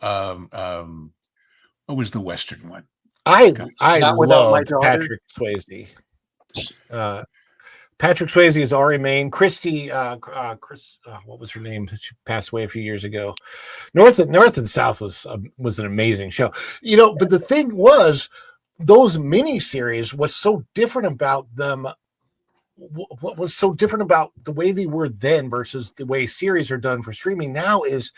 What was the Western one? I Not Without My loved Daughter. Patrick Swayze. Patrick Swayze is Ari Main. Christy, what was her name? She passed away a few years ago. North and South was an amazing show. You know, but the thing was, those miniseries was so different about them. What was so different about the way they were then versus the way series are done for streaming now is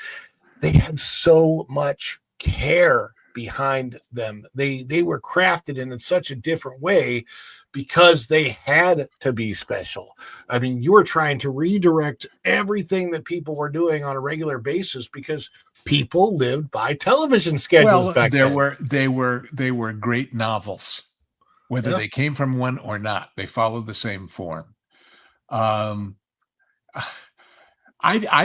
they had so much care behind them. They were crafted in such a different way because they had to be special. I mean, you were trying to redirect everything that people were doing on a regular basis because people lived by television schedules back then. They were great novels, whether they came from one or not. They followed the same form. I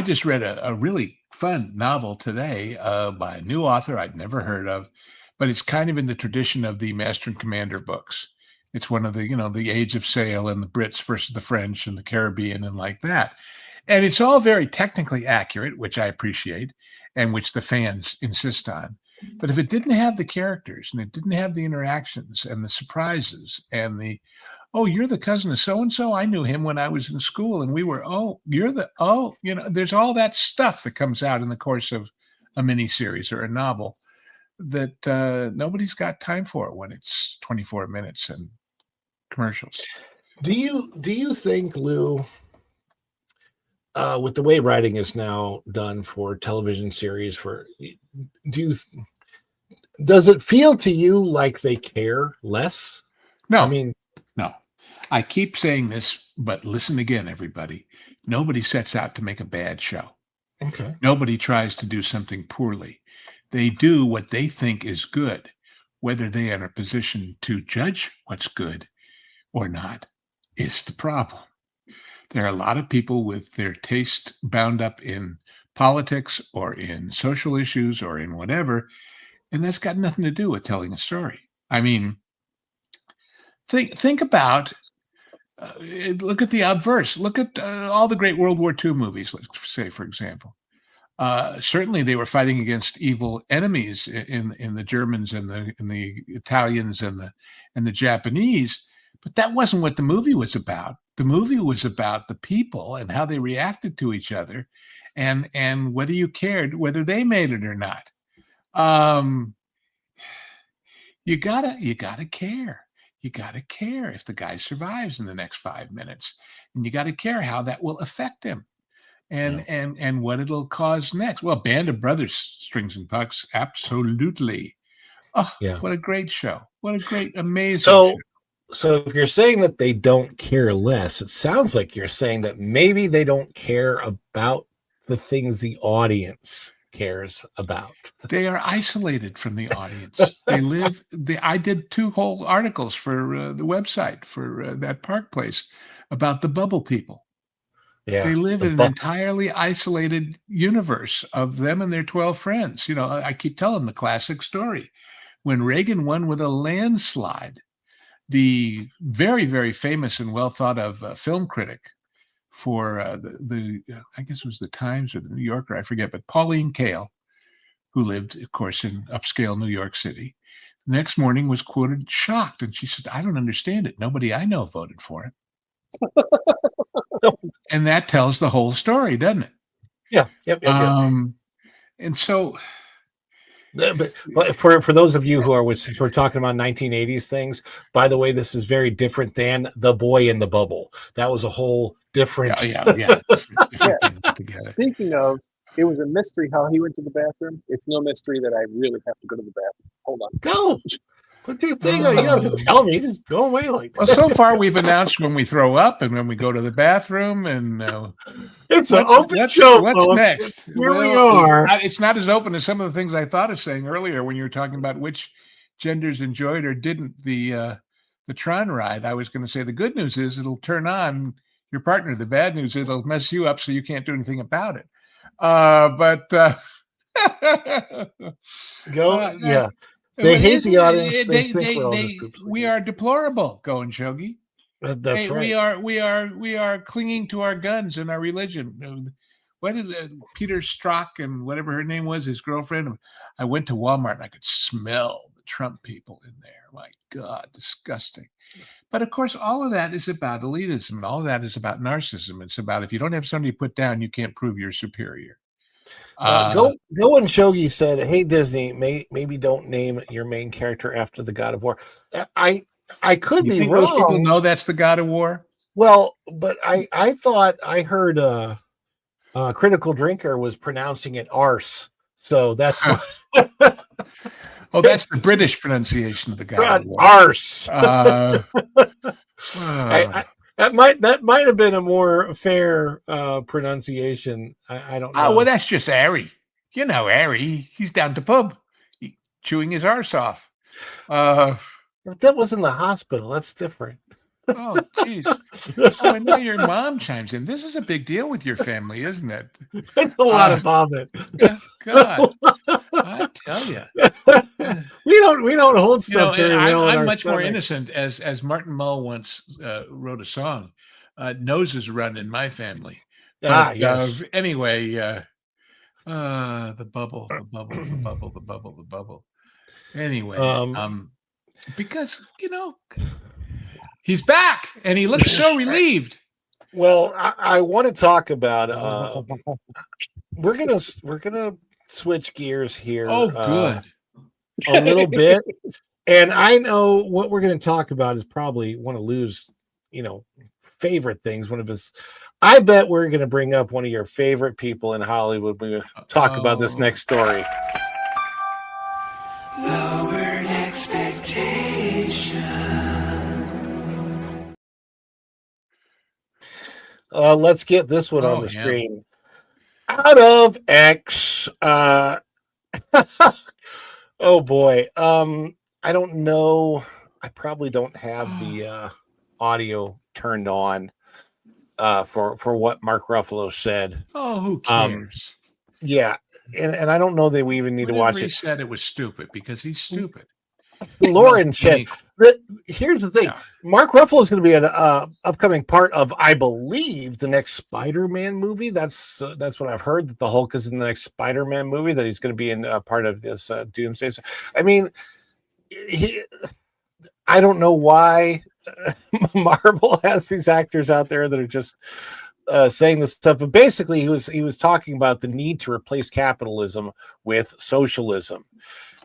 just read a really fun novel today by a new author I'd never heard of, but it's kind of in the tradition of the Master and Commander books. It's one of the, the Age of Sail and the Brits versus the French and the Caribbean and like that. And it's all very technically accurate, which I appreciate and which the fans insist on. But if it didn't have the characters and it didn't have the interactions and the surprises and the, oh, you're the cousin of so-and-so. I knew him when I was in school and we were, there's all that stuff that comes out in the course of a miniseries or a novel that nobody's got time for when it's 24 minutes and commercials. Do you think, Lou, with the way writing is now done for television series, does it feel to you like they care less? No, I mean, no. I keep saying this, but listen again, everybody. Nobody sets out to make a bad show. Okay. Nobody tries to do something poorly. They do what they think is good. Whether they are in a position to judge what's good or not is the problem. There are a lot of people with their taste bound up in politics or in social issues or in whatever, and that's got nothing to do with telling a story. I mean, think about, look at the obverse. Look at all the great World War II movies, let's say, for example. Certainly they were fighting against evil enemies in the Germans and the Italians and the Japanese, but that wasn't what the movie was about. The movie was about the people and how they reacted to each other and whether you cared whether they made it or not. You gotta care. You gotta care if the guy survives in the next 5 minutes, and you gotta care how that will affect him. And what it'll cause next. Well, Band of Brothers, Strings and Pucks, absolutely. Oh, yeah. What a great show. What a great, amazing show. So if you're saying that they don't care less, it sounds like you're saying that maybe they don't care about the things the audience cares about. They are isolated from the audience. I did 2 whole articles for the website for that Park Place about the bubble people. Yeah, they live in an entirely isolated universe of them and their 12 friends. I keep telling the classic story. When Reagan won with a landslide, the very, very famous and well thought of film critic for I guess it was the Times or the New Yorker, I forget, but Pauline Kael, who lived, of course, in upscale New York City, the next morning was quoted shocked. And she said, I don't understand it. Nobody I know voted for it. And that tells the whole story, doesn't it? Yeah. Yep. And so, but for those of you who are we're talking about 1980s things, by the way, this is very different than The Boy in the Bubble. That was a whole different. Yeah. Speaking of, it was a mystery how he went to the bathroom. It's no mystery that I really have to go to the bathroom. Hold on. Go. What do you think? You don't have to tell me. Just go away like that. Well, so far we've announced when we throw up and when we go to the bathroom, and it's an open show. What's next? Here we are. It's not as open as some of the things I thought of saying earlier when you were talking about which genders enjoyed or didn't the Tron ride. I was going to say the good news is it'll turn on your partner. The bad news, it'll mess you up so you can't do anything about it. But Yeah. They but hate the audience. it- They think we're all just groups. we are deplorable, going Shogi. That's Hey, right. we are clinging to our guns and our religion. What did Peter Strzok and whatever her name was, his girlfriend? I went to Walmart and I could smell the Trump people in there. My God, disgusting. But of course, all of that is about elitism, and all of that is about narcissism. It's about if you don't have somebody to put down, you can't prove you're superior. Go and Shogi said, "Hey Disney, maybe don't name your main character after the God of War." I could You be think wrong. those people know that's the God of War? Well, but I thought I heard Critical Drinker was pronouncing it arse, so that's what. Oh, that's the British pronunciation of the God of War. Arse. That might have been a more fair pronunciation. I don't know. Oh, well, that's just Harry. You know, Harry, he's down to pub, chewing his arse off. But that was in the hospital. That's different. Oh, geez. Oh, and now your mom chimes in. This is a big deal with your family, isn't it? It's a lot of vomit. God, I tell you, we don't hold stuff very well. I'm much more innocent, as Martin Mull once wrote a song. Noses run in my family. But, yes. Anyway, the bubble, the bubble, the bubble, the bubble, the bubble. Anyway, because he's back and he looks so relieved. Well, I want to talk about. We're gonna switch gears here. Oh, good. A little bit, and I know what we're going to talk about is probably one of Lou's, favorite things. One of his. I bet we're going to bring up one of your favorite people in Hollywood when we talk about this next story. Lowered expectations. Let's get this one on the screen. Out of X. Oh boy. I don't know. I probably don't have the audio turned on for what Mark Ruffalo said. Oh, who cares? Yeah. And I don't know that we even need to watch it. He said it was stupid because he's stupid. Lauren said that. Here's the thing: Mark Ruffalo is going to be an upcoming part of, I believe, the next Spider-Man movie. That's what I've heard. That the Hulk is in the next Spider-Man movie. That he's going to be in part of this Doomsday. I mean, I don't know why Marvel has these actors out there that are just saying this stuff, but basically he was talking about the need to replace capitalism with socialism.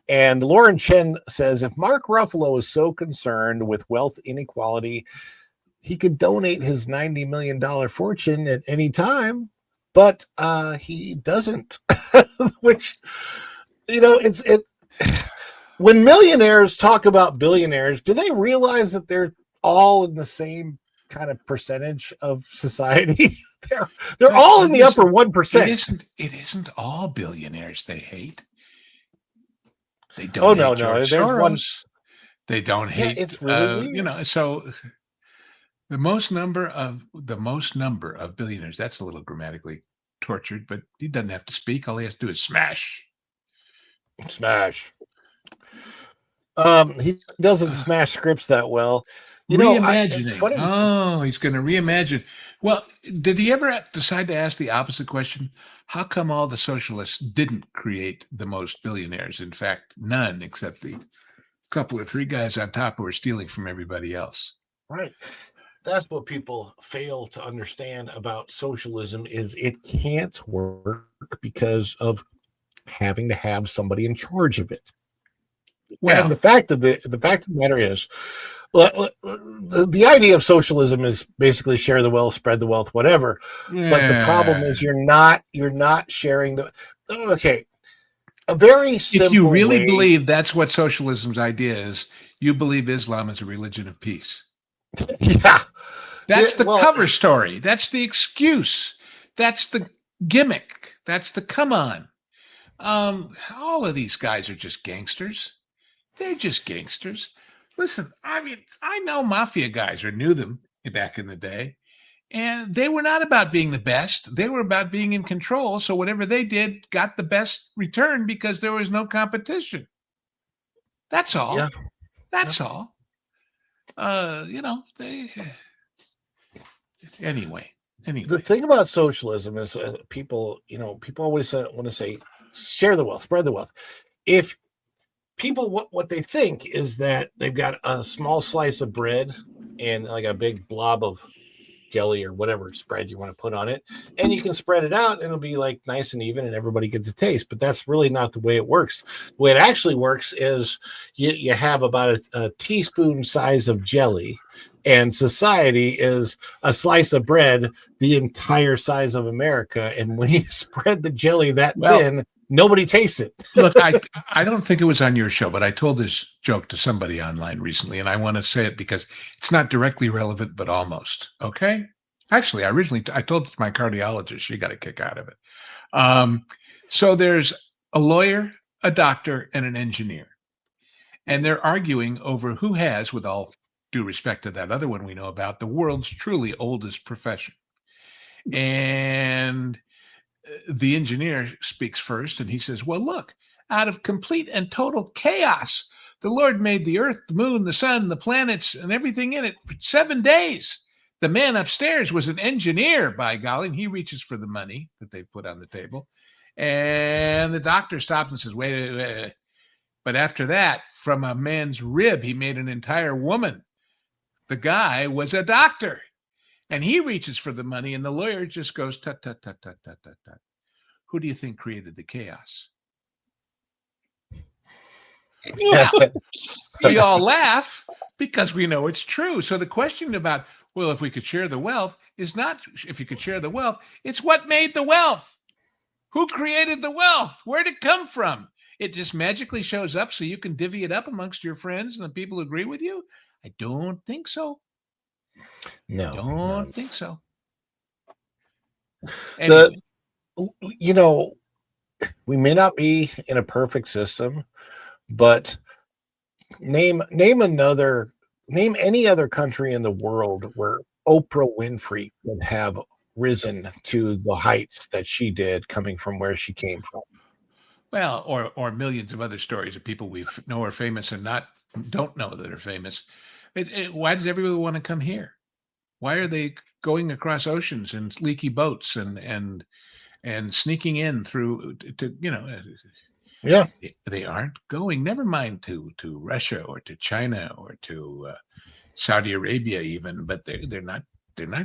And Lauren Chen says, if Mark Ruffalo is so concerned with wealth inequality, he could donate his $90 million fortune at any time, but he doesn't. Which, it's when millionaires talk about billionaires, do they realize that they're all in the same kind of percentage of society? They're all in the upper 1%. It isn't all billionaires they hate. They don't. Oh no, George there's Soros. one. They don't hate. It's really weird. So the most number of billionaires. That's a little grammatically tortured, but he doesn't have to speak. All he has to do is smash. He doesn't smash scripts that well. Reimagining. He's going to reimagine. Well, did he ever decide to ask the opposite question? How come all the socialists didn't create the most billionaires? In fact, none except the couple or three guys on top who are stealing from everybody else. Right. That's what people fail to understand about socialism is it can't work because of having to have somebody in charge of it. Well, and the fact of the matter is, the idea of socialism is basically share the wealth, spread the wealth, whatever. Yeah. But the problem is you're not sharing the. Okay, a very simple. If you really believe that's what socialism's idea is, you believe Islam is a religion of peace. Yeah, that's the cover story. That's the excuse. That's the gimmick. That's the come on. All of these guys are just gangsters. They're just gangsters. Listen, I mean, I know mafia guys or knew them back in the day, And they were not about being the best. They were about being in control. So whatever they did got the best return because there was no competition. That's all. Yeah. That's all. Anyway. The thing about socialism is people always want to say, share the wealth, spread the wealth. If people, what they think is that they've got a small slice of bread and like a big blob of jelly or whatever spread you want to put on it, and you can spread it out and it'll be like nice and even and everybody gets a taste. But that's really not the way it works. The way it actually works is you have about a teaspoon size of jelly, and society is a slice of bread the entire size of America. And when you spread the jelly that thin, nobody tastes it. Look, I don't think it was on your show, but I told this joke to somebody online recently, and I want to say it because it's not directly relevant, but almost. Okay? Actually, I told it to my cardiologist. She got a kick out of it. So there's a lawyer, a doctor, and an engineer. And they're arguing over who has, with all due respect to that other one we know about, the world's truly oldest profession. And the engineer speaks first, and he says, well, look, out of complete and total chaos, the Lord made the earth, the moon, the sun, the planets, and everything in it for 7 days. The man upstairs was an engineer, by golly, and he reaches for the money that they put on the table. And the doctor stops and says, wait. But after that, from a man's rib, he made an entire woman. The guy was a doctor. And he reaches for the money, and the lawyer just goes, tut, tut, tut, tut, tut, tut, tut. Who do you think created the chaos? Yeah. We all laugh because we know it's true. So the question about, well, if we could share the wealth is not if you could share the wealth, it's what made the wealth. Who created the wealth? Where'd it come from? It just magically shows up so you can divvy it up amongst your friends and the people who agree with you? I don't think so. No, I don't think so. Anyway. We may not be in a perfect system, but name any other country in the world where Oprah Winfrey would have risen to the heights that she did coming from where she came from. Well, or millions of other stories of people we know are famous and don't know that are famous. Why does everybody want to come here? Why are they going across oceans in leaky boats and sneaking in through to Yeah, they aren't going. Never mind to Russia or to China or to Saudi Arabia even, but they're not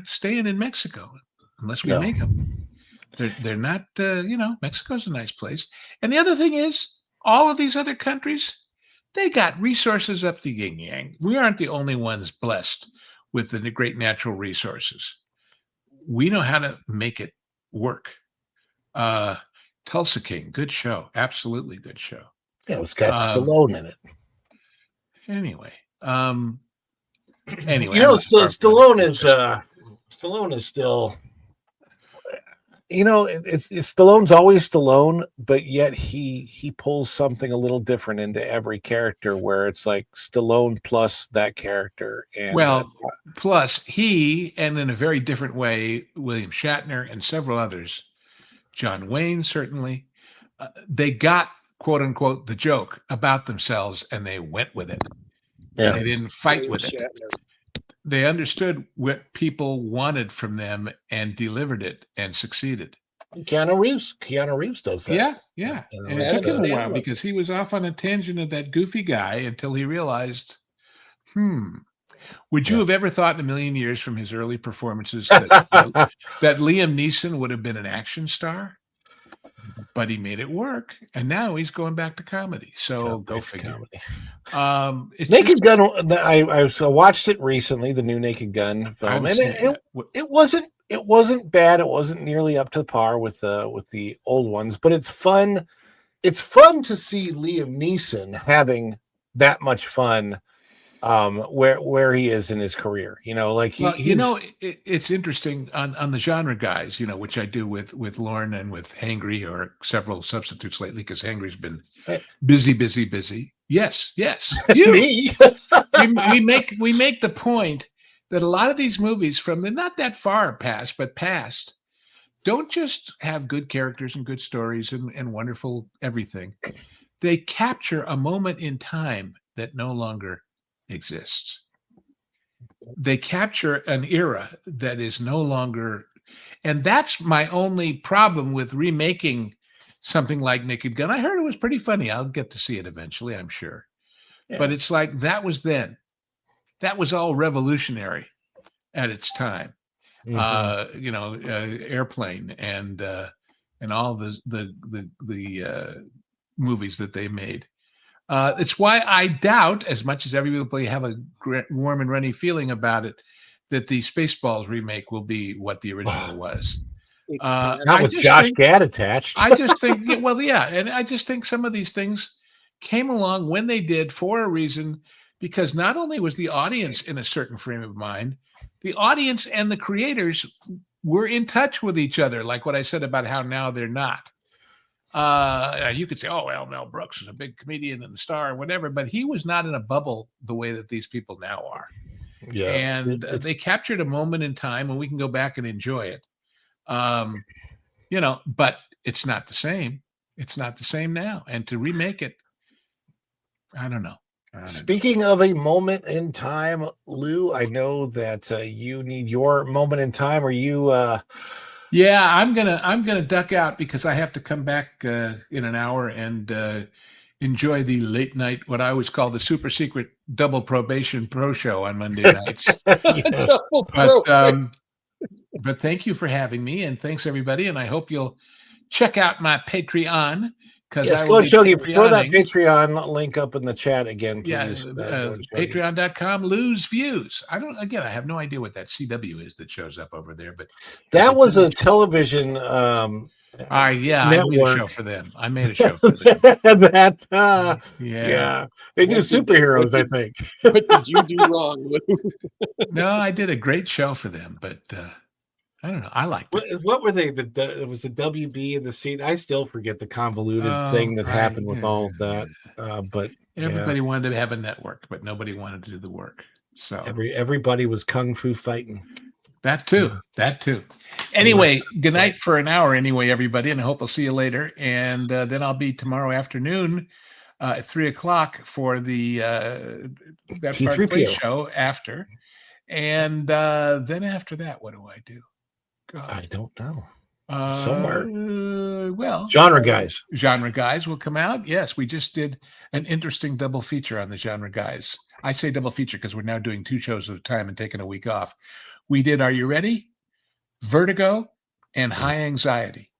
staying in Mexico unless we make them. They're not. Mexico's a nice place. And the other thing is, all of these other countries, they got resources up the yin yang. We aren't the only ones blessed with the great natural resources. We know how to make it work. Tulsa King, good show. Absolutely good show. Yeah, it's got Stallone in it. Anyway. Stallone is still, Stallone's always Stallone, but yet he pulls something a little different into every character where it's like Stallone plus that character. And plus he, and in a very different way, William Shatner and several others, John Wayne, certainly, they got, quote unquote, the joke about themselves and they went with it. Yeah. They didn't fight with it. They understood what people wanted from them and delivered it and succeeded. Keanu Reeves does that. Yeah. And it took him a while because he was off on a tangent of that goofy guy until he realized, would you have ever thought in a million years from his early performances that Liam Neeson would have been an action star? But he made it work, and now he's going back to comedy. So go figure. Naked Gun. I watched it recently, the new Naked Gun film, and it wasn't bad. It wasn't nearly up to par with the old ones, but it's fun. It's fun to see Liam Neeson having that much fun. Where he is in his career, it's interesting on the genre guys, which I do with Lauren and with Hangry or several substitutes lately because Hangry's been busy. Yes, you. we make the point that a lot of these movies from the not that far past, but past, don't just have good characters and good stories and wonderful everything. They capture a moment in time that no longer exists. They capture an era that is no longer, and that's my only problem with remaking something like Naked Gun. I heard it was pretty funny. I'll get to see it eventually, I'm sure. Yeah. But it's like that was then. That was all revolutionary at its time. Airplane and all the movies that they made. It's why I doubt, as much as everybody have a warm and runny feeling about it, that the Spaceballs remake will be what the original was. Not with Josh Gad attached. I just think, and I just think some of these things came along when they did for a reason, because not only was the audience in a certain frame of mind, the audience and the creators were in touch with each other, like what I said about how now they're not. You could say, oh, well, Mel Brooks is a big comedian and star or whatever, but he was not in a bubble the way that these people now are. Yeah. And they captured a moment in time, and we can go back and enjoy it. But it's not the same. It's not the same now. And to remake it, I don't know. Speaking of a moment in time, Lou, I know that you need your moment in time. Are you? Yeah, I'm gonna duck out because I have to come back in an hour and enjoy the late night, what I always call the super secret double probation pro show on Monday nights. But thank you for having me, and thanks everybody. And I hope you'll check out my Patreon. Yes, go and throw that Patreon link up in the chat again, please. Yeah, patreon.com, Lou's Views. I have no idea what that CW is that shows up over there, but that was a television I made a show for them. They do superheroes, I think. What did you do wrong, Lou? No, I did a great show for them, but I don't know. I liked it. What were they? It was the WB and the C. I still forget the convoluted thing that happened with all of that. But everybody wanted to have a network, but nobody wanted to do the work. So everybody was kung fu fighting. That too. Anyway, good night for an hour anyway, everybody, and I hope I'll see you later. And then I'll be tomorrow afternoon at 3:00 for the that T3PO show after. And then after that, what do I do? God. I don't know. Somewhere. Genre Guys will come out. Yes, we just did an interesting double feature on the Genre Guys. I say double feature because we're now doing 2 shows at a time and taking a week off. We did, are you ready? Vertigo and High Anxiety.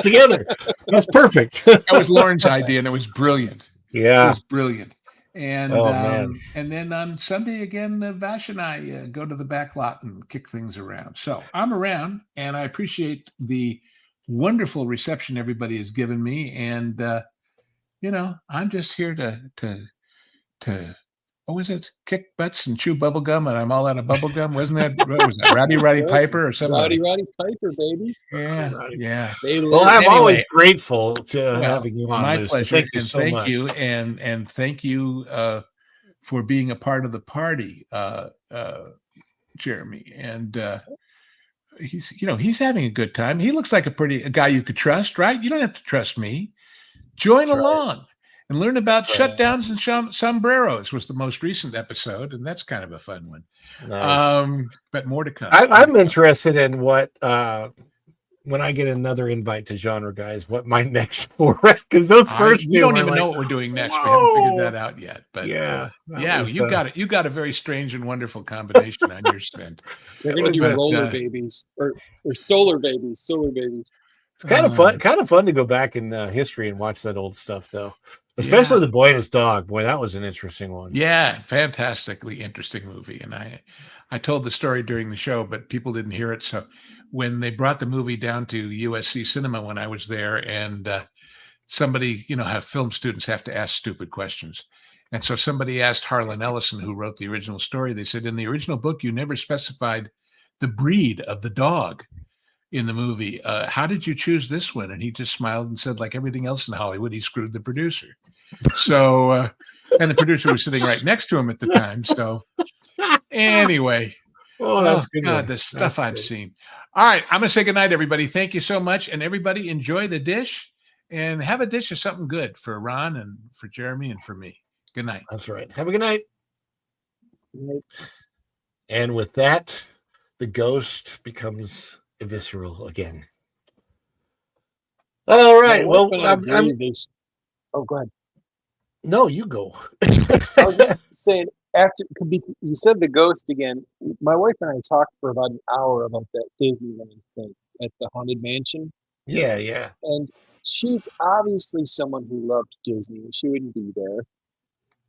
Together. That's perfect. That was Lauren's idea, and it was brilliant. Yeah. It was brilliant. And man. And then on Sunday again, Vash and I go to the back lot and kick things around. So I'm around, and I appreciate the wonderful reception everybody has given me. And I'm just here to what was it? Kick butts and chew bubble gum, and I'm all out of bubble gum. Wasn't that Rowdy Piper or something? Roddy Piper, baby. Yeah. Well, I'm always grateful to having you on. My Liz. pleasure. Thank you so much. And thank you for being a part of the party, Jeremy. And he's having a good time. He looks like a guy you could trust, right? You don't have to trust me. Join along. And learn about shutdowns and sombreros was the most recent episode, and that's kind of a fun one. Nice. But more to come. I'm interested in what when I get another invite to Genre Guys, what my next foray, because those first we don't even know what we're doing next. Whoa! We haven't figured that out yet. But you got a very strange and wonderful combination on your spend. We're gonna do roller babies or solar babies. It's kind of fun to go back in history and watch that old stuff, though. Especially The Boy and His Dog. Boy, that was an interesting one. Yeah, fantastically interesting movie. And I told the story during the show, but people didn't hear it. So when they brought the movie down to USC Cinema when I was there, and somebody, have film students have to ask stupid questions. And so somebody asked Harlan Ellison, who wrote the original story, they said, in the original book, you never specified the breed of the dog in the movie. How did you choose this one? And he just smiled and said, like everything else in Hollywood, he screwed the producer. So, and the producer was sitting right next to him at the time. So Anyway. Oh, that's good. God, the stuff I've seen. All right, I'm gonna say goodnight, everybody. Thank you so much, and everybody enjoy the dish and have a dish of something good for Ron and for Jeremy and for me. Good night. That's right. Have a good night. And with that, the ghost becomes visceral again. All right. Well, oh, go ahead. No, you go. I was just saying, after you said the ghost again, my wife and I talked for about an hour about that Disneyland thing at the Haunted Mansion. Yeah, yeah. And she's obviously someone who loved Disney. She wouldn't be there.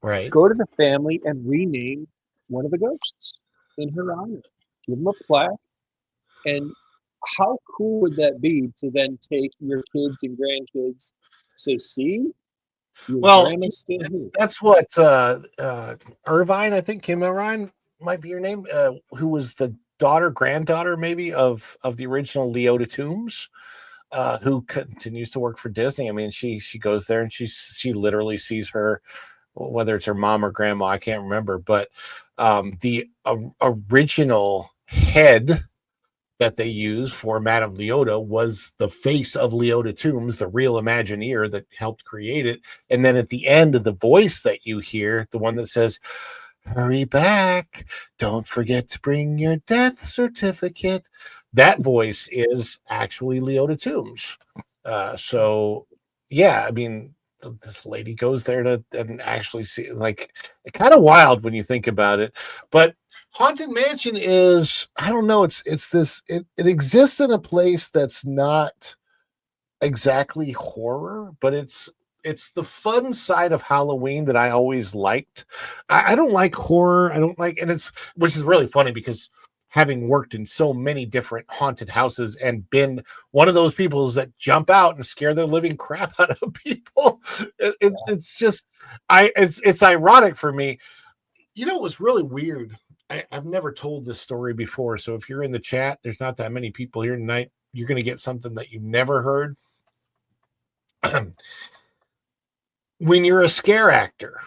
Right. Go to the family and rename one of the ghosts in her honor. Give them a plaque. And how cool would that be to then take your kids and grandkids, say, see? Well, still here. That's what Irvine, I think Kim Irvine might be your name, who was the granddaughter maybe of the original Leota Toombs, who continues to work for Disney. I mean, she goes there and she literally sees her, whether it's her mom or grandma, I can't remember, but the original head that they use for Madame Leota was the face of Leota Toombs, the real Imagineer that helped create it. And then at the end of the voice that you hear, the one that says, "Hurry back, don't forget to bring your death certificate," that voice is actually Leota Toombs. So yeah, I mean, this lady goes there to and actually see, like, kind of wild when you think about it. But Haunted Mansion is, I don't know, it exists in a place that's not exactly horror, but it's the fun side of Halloween that I always liked. I don't like horror. I don't like, which is really funny because having worked in so many different haunted houses and been one of those people that jump out and scare the living crap out of people, it's just, it's ironic for me. You know, it was really weird. I've never told this story before, so if you're in the chat, there's not that many people here tonight. You're going to get something that you've never heard. When you're a scare actor,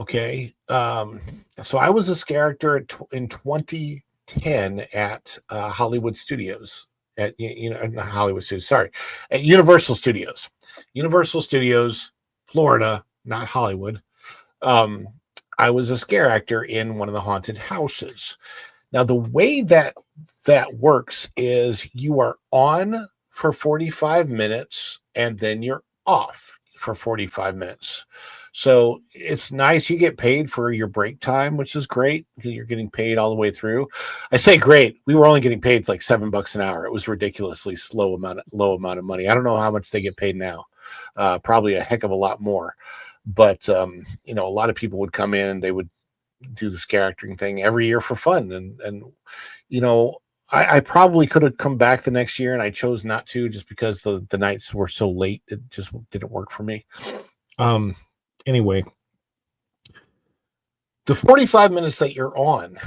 okay? So I was a scare actor in 2010 at Hollywood Studios. At not Hollywood Studios, sorry, at Universal Studios, Florida, not Hollywood. I was a scare actor in one of the haunted houses. Now, the way that works is you are on for 45 minutes and then you're off for 45 minutes. So it's nice. You get paid for your break time, which is great because you're getting paid all the way through. I say great. We were only getting paid like $7 an hour. It was ridiculously low amount of money. I don't know how much they get paid now. Probably a heck of a lot more. But, a lot of people would come in and they would do this charactering thing every year for fun. And I probably could have come back the next year and I chose not to just because the nights were so late. It just didn't work for me. Anyway, the 45 minutes that you're on,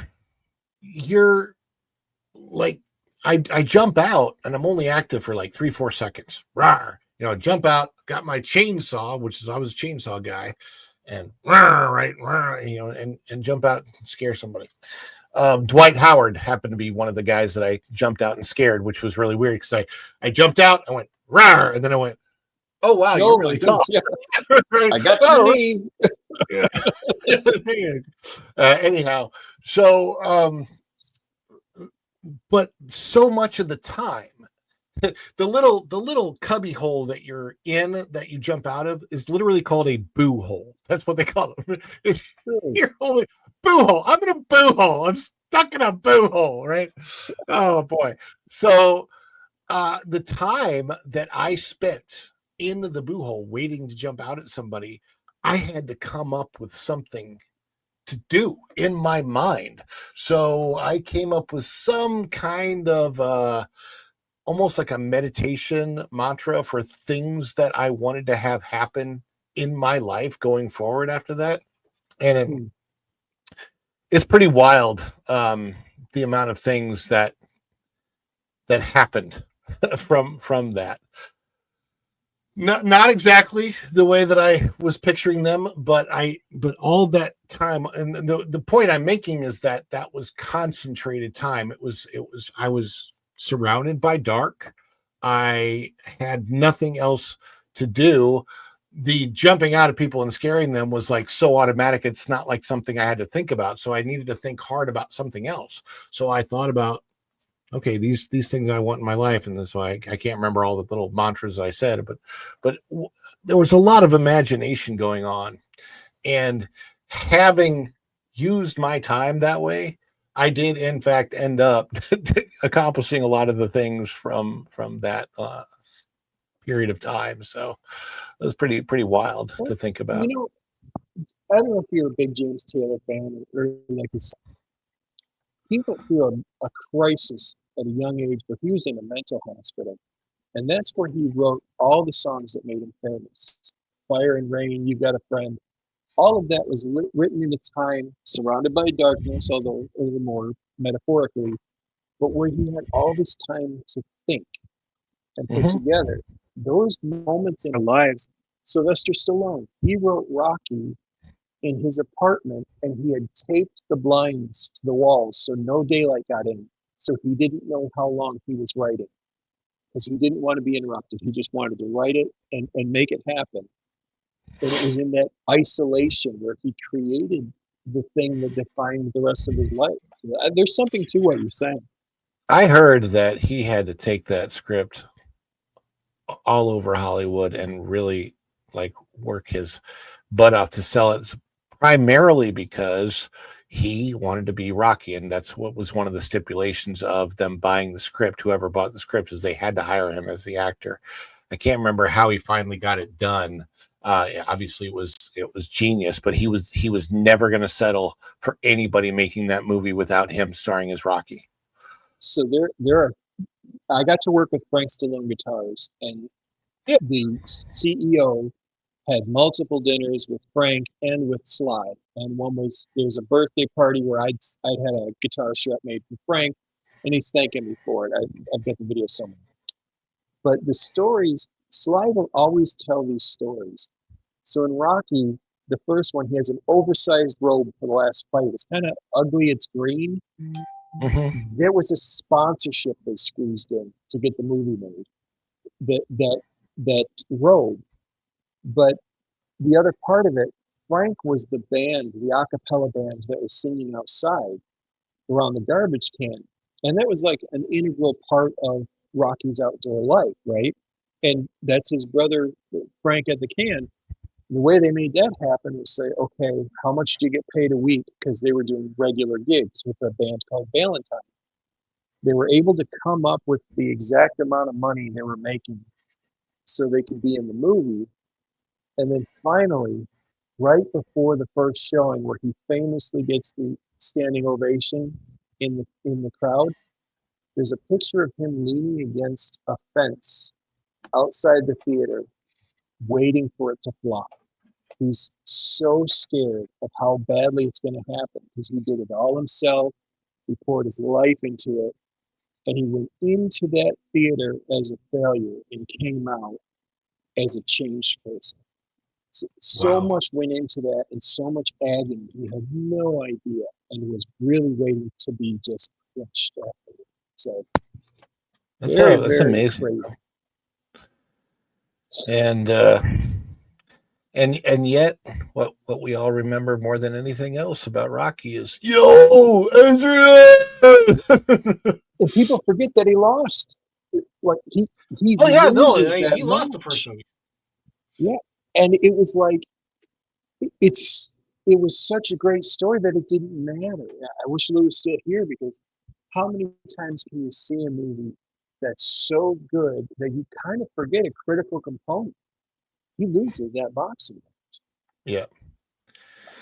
you're like, I jump out and I'm only active for like 3-4 seconds. Rawr. Jump out, got my chainsaw, I was a chainsaw guy, and and jump out and scare somebody. Dwight Howard happened to be one of the guys that I jumped out and scared, which was really weird because I jumped out, I went rawr, and then I went, "Oh wow, you're really tall." Yeah. I got your knee. Anyhow, so but so much of the time, the little cubby hole that you're in that you jump out of is literally called a boo hole. That's what they call it. You're only boo hole. I'm in a boo hole. I'm stuck in a boo hole, right? Oh boy. So the time that I spent in the boo hole waiting to jump out at somebody, I had to come up with something to do in my mind. So I came up with some kind of almost like a meditation mantra for things that I wanted to have happen in my life going forward after that. And it's pretty wild, the amount of things that happened from that. Not exactly the way that I was picturing them, but all that time, and the point I'm making is that that was concentrated time. I was surrounded by dark. I had nothing else to do. The jumping out of people and scaring them was like so automatic. It's not like something I had to think about. So I needed to think hard about something else. So I thought about, okay, these things I want in my life, and so I can't remember all the little mantras I said, but there was a lot of imagination going on, and having used my time that way, I did in fact end up accomplishing a lot of the things from that period of time. So it was pretty wild to think about. You know, I don't know if you're a big James Taylor fan or like this. He went through a crisis at a young age where he was in a mental hospital. And that's where he wrote all the songs that made him famous. Fire and Rain, You've Got a Friend. All of that was written in a time surrounded by darkness, although a little more metaphorically, but where he had all this time to think and put together. Those moments in our lives, Sylvester Stallone, he wrote Rocky in his apartment, and he had taped the blinds to the walls so no daylight got in. So he didn't know how long he was writing because he didn't want to be interrupted. He just wanted to write it and make it happen. And it was in that isolation where he created the thing that defined the rest of his life. So there's something to what you're saying. I heard that he had to take that script all over Hollywood and really like work his butt off to sell it, primarily because he wanted to be Rocky, and that's what was one of the stipulations of them buying the script. Whoever bought the script is they had to hire him as the actor. I can't remember how he finally got it done. Obviously, it was genius, but he was never going to settle for anybody making that movie without him starring as Rocky. So I got to work with Frank Stallone Guitars, and the CEO had multiple dinners with Frank and with Sly. And there was a birthday party where I'd had a guitar strap made for Frank, and he's thanking me for it. I've got the video somewhere. But the stories, Sly will always tell these stories. So in Rocky, the first one, he has an oversized robe for the last fight. It's kind of ugly. It's green. There was a sponsorship they squeezed in to get the movie made. That robe. But the other part of it, Frank was the band, the a cappella band that was singing outside around the garbage can. And that was like an integral part of Rocky's outdoor life, right? And that's his brother, Frank at the can. The way they made that happen was say, okay, how much do you get paid a week? Because they were doing regular gigs with a band called Valentine. They were able to come up with the exact amount of money they were making so they could be in the movie. And then finally, right before the first showing, where he famously gets the standing ovation in the crowd, there's a picture of him leaning against a fence outside the theater, waiting for it to fly. He's so scared of how badly it's going to happen because he did it all himself. He poured his life into it, and he went into that theater as a failure and came out as a changed person. So much went into that, and so much agony. He had no idea, and was really waiting to be just crushed after. So that's very amazing. crazy. And yet, what we all remember more than anything else about Rocky is, yo, Adrian. And people forget that he lost. Like he he lost the first movie. Yeah, and it was like it was such a great story that it didn't matter. I wish Lou was still here, because how many times can you see a movie that's so good that you kind of forget a critical component? He loses that boxing match. Yeah.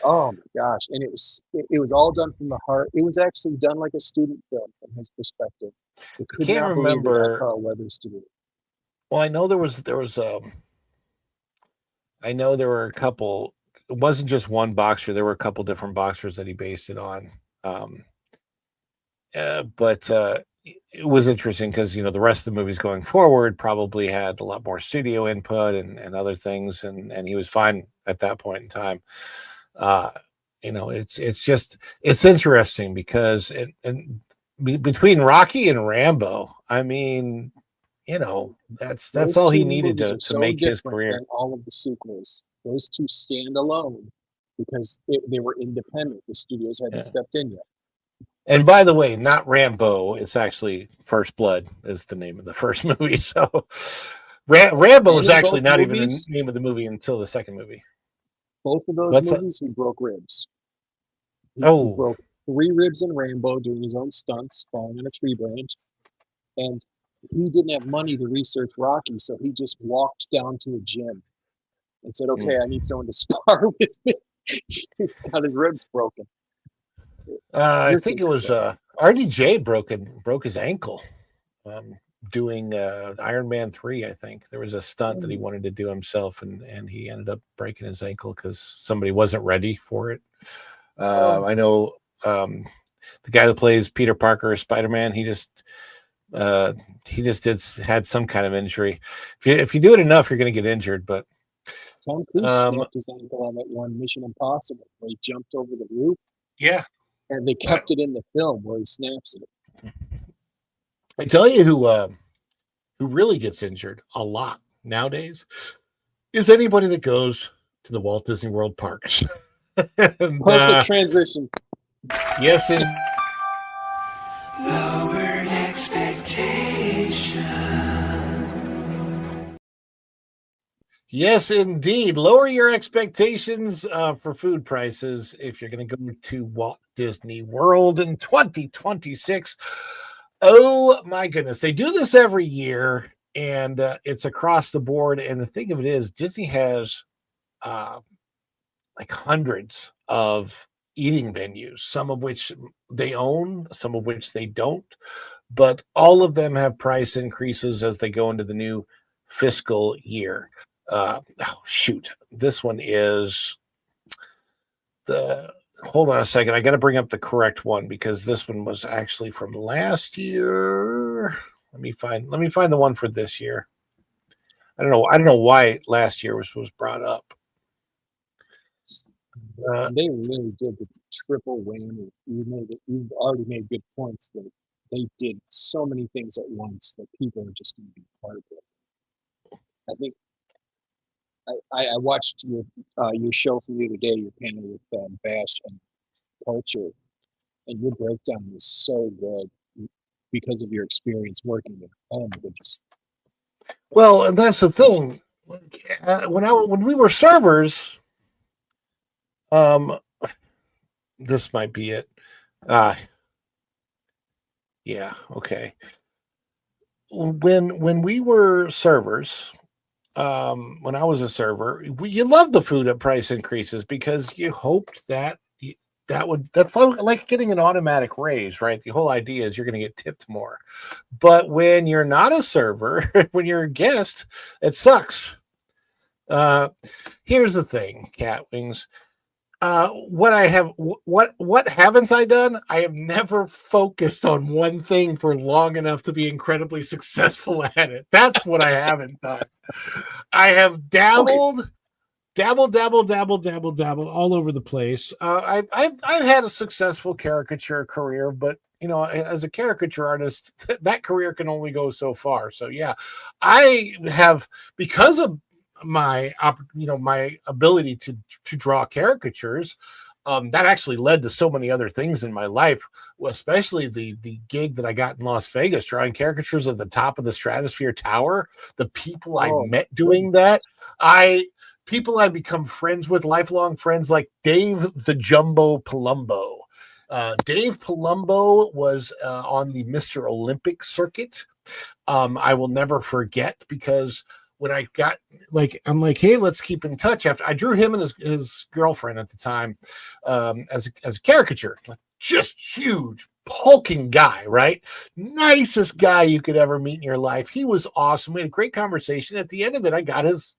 Oh my gosh! And it was all done from the heart. It was actually done like a student film from his perspective. I can't remember Carl Weathers to do it. Well, I know there were a couple. It wasn't just one boxer. There were a couple different boxers that he based it on. But it was interesting because the rest of the movies going forward probably had a lot more studio input and other things, and he was fine at that point in time. Uh, it's interesting because between Rocky and Rambo, I mean, that's Those all he two needed movies to are so make his different career. than all of the sequels. Those two stand alone because they were independent. The studios hadn't stepped in yet. And by the way, not Rambo. It's actually First Blood is the name of the first movie. So Rambo was And in actually both not even movies, the name of the movie until the second movie. both of those What's that? movies, he broke ribs. He Oh, broke 3 ribs in Rambo doing his own stunts, falling on a tree branch. And he didn't have money to research Rocky, so he just walked down to a gym and said, "Okay, I need someone to spar with me." Got his ribs broken. I This think it is was bad. RDJ broke his ankle doing Iron Man 3. I think there was a stunt that he wanted to do himself, and he ended up breaking his ankle because somebody wasn't ready for it. I know the guy that plays Peter Parker or Spider-Man. He just had some kind of injury. If you do it enough, you're going to get injured. But Tom Cruise snapped his ankle on that one Mission Impossible where he jumped over the roof. Yeah. And they kept it in the film where he snaps it. I tell you who really gets injured a lot nowadays is anybody that goes to the Walt Disney World parks. Perfect transition. Yes, and Lowered expectations. yes, indeed. Lower your expectations for food prices if you're going to go to Walt Disney World in 2026. Oh my goodness. They do this every year, and it's across the board. And the thing of it is, Disney has like hundreds of eating venues, some of which they own, some of which they don't. But all of them have price increases as they go into the new fiscal year. This one is hold on a second. I got to bring up the correct one because this one was actually from last year. Let me find the one for this year. I don't know why last year was brought up. They really did the triple whammy. You've already made good points that they did so many things at once that people are just going to be part of it. I think I watched your show from the other day, your panel with Bash and Culture, and your breakdown was so good because of your experience working there. Oh my goodness! Well, and that's the thing. When we were servers, this might be it. Yeah, okay. When we were servers, when I was a server, you loved the food at price increases because you hoped that that's like getting an automatic raise, right? The whole idea is you're going to get tipped more. But when you're not a server, when you're a guest, it sucks. Here's the thing, Cat Wings. What haven't I done? I have never focused on one thing for long enough to be incredibly successful at it. That's what I haven't done. I have dabbled all over the place. I've had a successful caricature career, but as a caricature artist, that career can only go so far. So yeah, I have, because of my ability to draw caricatures, that actually led to so many other things in my life, especially the gig that I got in Las Vegas drawing caricatures at the top of the Stratosphere Tower. The people I met doing that, people I become friends with, lifelong friends, like Dave the Jumbo Palumbo. Dave Palumbo was on the Mr. Olympic circuit. I will never forget, because when I got I'm like, hey, let's keep in touch. After I drew him and his girlfriend at the time as a caricature, just huge, hulking guy, right? Nicest guy you could ever meet in your life. He was awesome. We had a great conversation. At the end of it, I got his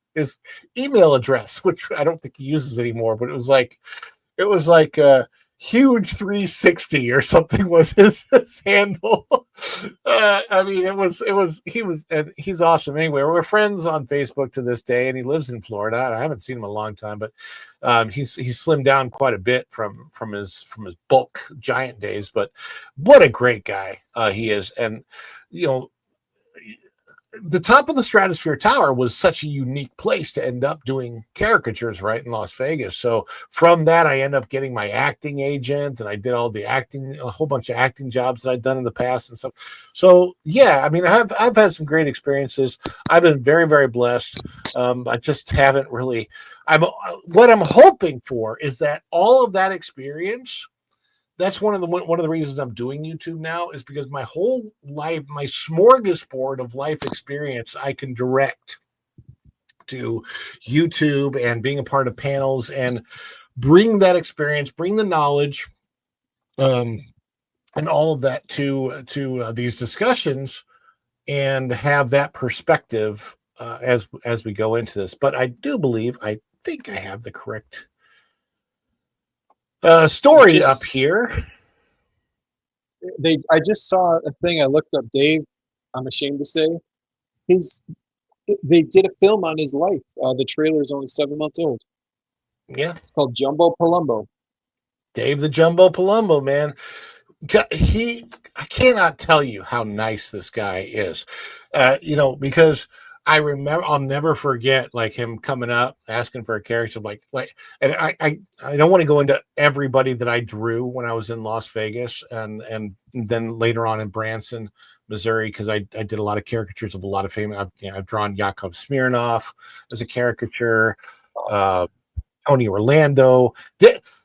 email address, which I don't think he uses anymore, but it was like Huge 360 or something was his handle. I mean, and he's awesome. Anyway, we're friends on Facebook to this day, and he lives in Florida. I haven't seen him in a long time, but he's slimmed down quite a bit from his bulk giant days. But what a great guy he is. And you know, the top of the Stratosphere Tower was such a unique place to end up doing caricatures, right, in Las Vegas. So from that, I ended up getting my acting agent, and I did all the acting, a whole bunch of acting jobs that I'd done in the past and stuff. So yeah, I mean, I've had some great experiences. I've been very, very blessed. I just haven't really. What I'm hoping for is that all of that experience. That's one of the reasons I'm doing YouTube now, is because my whole life, my smorgasbord of life experience, I can direct to YouTube and being a part of panels and bring that experience, bring the knowledge, and all of that to these discussions, and have that perspective as we go into this. But I think I have the correct story up here. I just saw a thing. I looked up Dave. I'm ashamed to say, they did a film on his life. The trailer is only 7 months old. Yeah, it's called Jumbo Palumbo. Dave the Jumbo Palumbo, man. I cannot tell you how nice this guy is. Because I remember, I'll never forget like him coming up asking for a character, and I don't want to go into everybody that I drew when I was in Las Vegas and then later on in Branson, Missouri, because I did a lot of caricatures of a lot of famous. I've drawn Yakov Smirnoff as a caricature, Tony Orlando.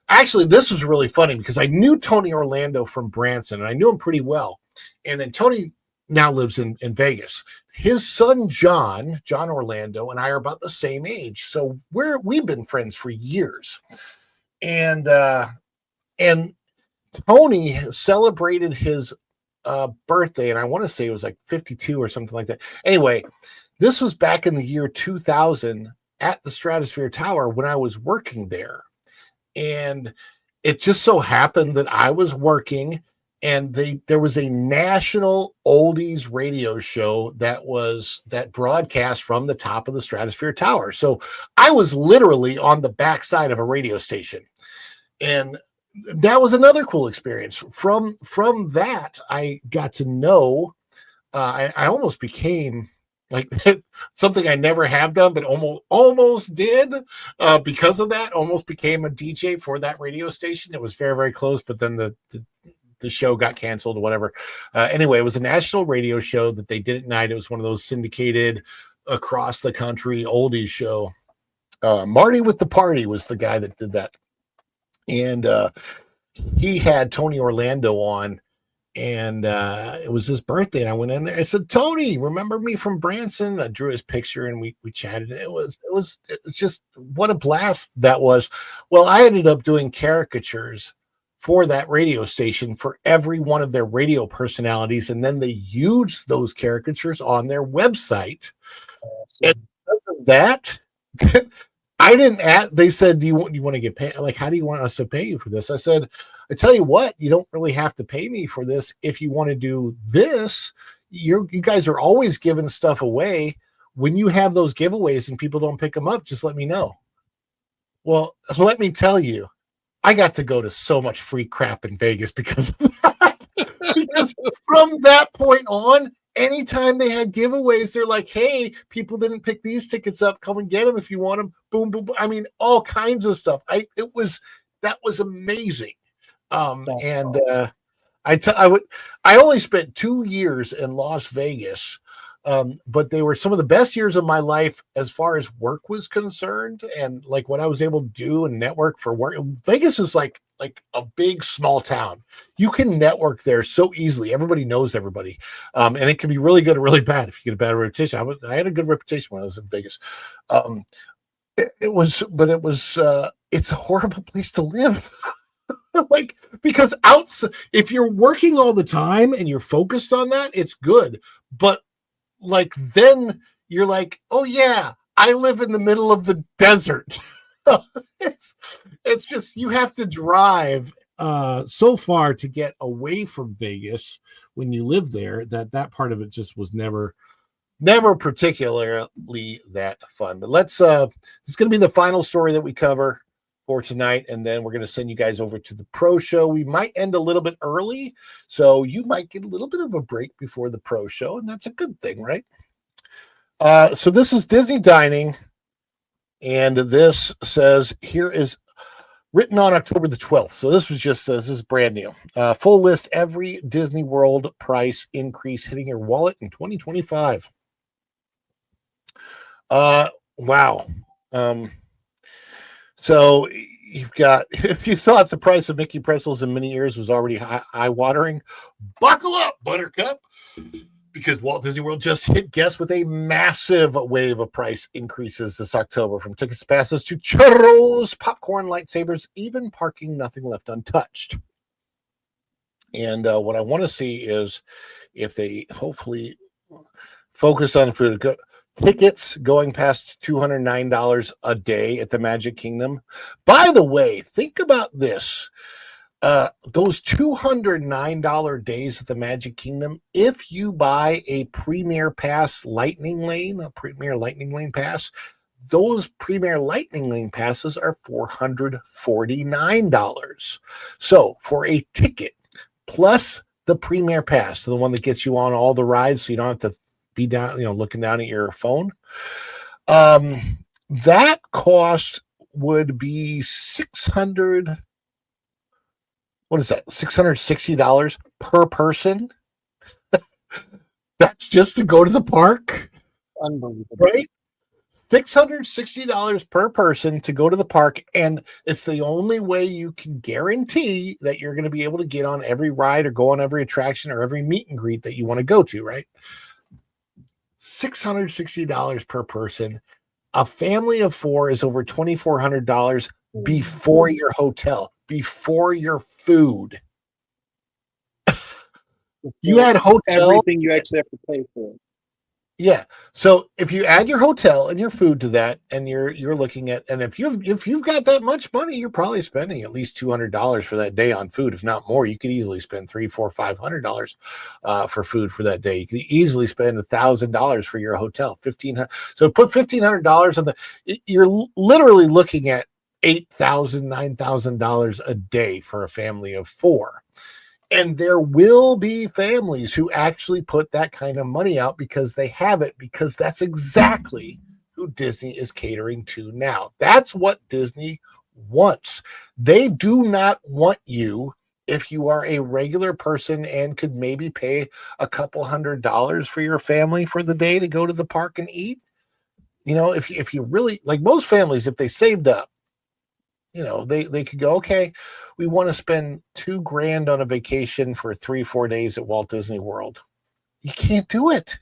Actually, this was really funny because I knew Tony Orlando from Branson, and I knew him pretty well. And then Tony now lives in Vegas. His son John Orlando and I are about the same age, so we've been friends for years. And Tony celebrated his birthday, and I want to say it was like 52 or something like that. Anyway, this was back in the year 2000 at the Stratosphere Tower when I was working there, and it just so happened that I was working. And there was a national oldies radio show that broadcast from the top of the Stratosphere Tower. So I was literally on the backside of a radio station, and that was another cool experience. From that, I got to know. I almost became like something I never have done, but almost did because of that. Almost became a DJ for that radio station. It was very, very close, but then the show got canceled or whatever. Anyway, it was a national radio show that they did at night. It was one of those syndicated across the country oldies show. Marty with the Party was the guy that did that. And he had Tony Orlando on, and it was his birthday. And I went in there. I said, Tony, remember me from Branson? I drew his picture and we chatted. It was just what a blast that was. Well, I ended up doing caricatures for that radio station for every one of their radio personalities, and then they used those caricatures on their website. And because of that, I didn't add. They said, "Do you want to get paid? Like, how do you want us to pay you for this?" I said, "I tell you what, you don't really have to pay me for this. If you want to do this, you guys are always giving stuff away. When you have those giveaways and people don't pick them up, just let me know." Well, let me tell you, I got to go to so much free crap in Vegas because of that. Because from that point on, anytime they had giveaways, they're like, "Hey, people didn't pick these tickets up. Come and get them if you want them." Boom, boom, boom. I mean, all kinds of stuff. That was amazing. I only spent 2 years in Las Vegas. But they were some of the best years of my life as far as work was concerned, and like what I was able to do and network for work. Vegas is like a big small town. You can network there so easily. Everybody knows everybody, and it can be really good or really bad if you get a bad reputation. I had a good reputation when I was in Vegas. It's a horrible place to live. Like, because if you're working all the time and you're focused on that, it's good. But like, then you're like, "Oh yeah, I live in the middle of the desert." It's just, you have to drive so far to get away from Vegas when you live there that part of it just was never particularly that fun. But let's it's going to be the final story that we cover for tonight, and then we're going to send you guys over to the pro show. We might end a little bit early, so you might get a little bit of a break before the pro show, and that's a good thing, right? So this is Disney Dining, and this says here is written on October the 12th. So this was just this is brand new. Full list: every Disney World price increase hitting your wallet in 2025. Wow. So you've got, if you thought the price of Mickey pretzels in many years was already eye-watering, buckle up, Buttercup, because Walt Disney World just hit guests with a massive wave of price increases this October, from tickets passes to churros, popcorn, lightsabers, even parking, nothing left untouched. And what I want to see is if they hopefully focus on food. Tickets going past $209 a day at the Magic Kingdom. By the way, think about this. Those $209 days at the Magic Kingdom, if you buy a Premier Pass Lightning Lane, a Premier Lightning Lane Pass, those Premier Lightning Lane passes are $449. So for a ticket plus the Premier Pass, the one that gets you on all the rides, so you don't have to be down, looking down at your phone. That cost would be $660 per person. That's just to go to the park. Unbelievable. Right? $660 per person to go to the park, and it's the only way you can guarantee that you're going to be able to get on every ride or go on every attraction or every meet and greet that you want to go to, right? $660 per person. A family of four is over $2,400 before your hotel, before your food. You had hotel, everything you actually have to pay for. Yeah. So if you add your hotel and your food to that, and you're looking at, and if you've got that much money, you're probably spending at least $200 for that day on food, if not more. You could easily spend $300, $400, $500 for food for that day. You could easily spend $1,000 for your hotel, $1,500. So put $1,500 on you're literally looking at $8,000, $9,000 a day for a family of four. And there will be families who actually put that kind of money out because they have it, because that's exactly who Disney is catering to now. That's what Disney wants. They do not want you, if you are a regular person and could maybe pay a couple $100 for your family for the day to go to the park and eat. If you really, like most families, if they saved up, they could go, okay, we want to spend $2,000 on a vacation for 3-4 days at Walt Disney World. You can't do it.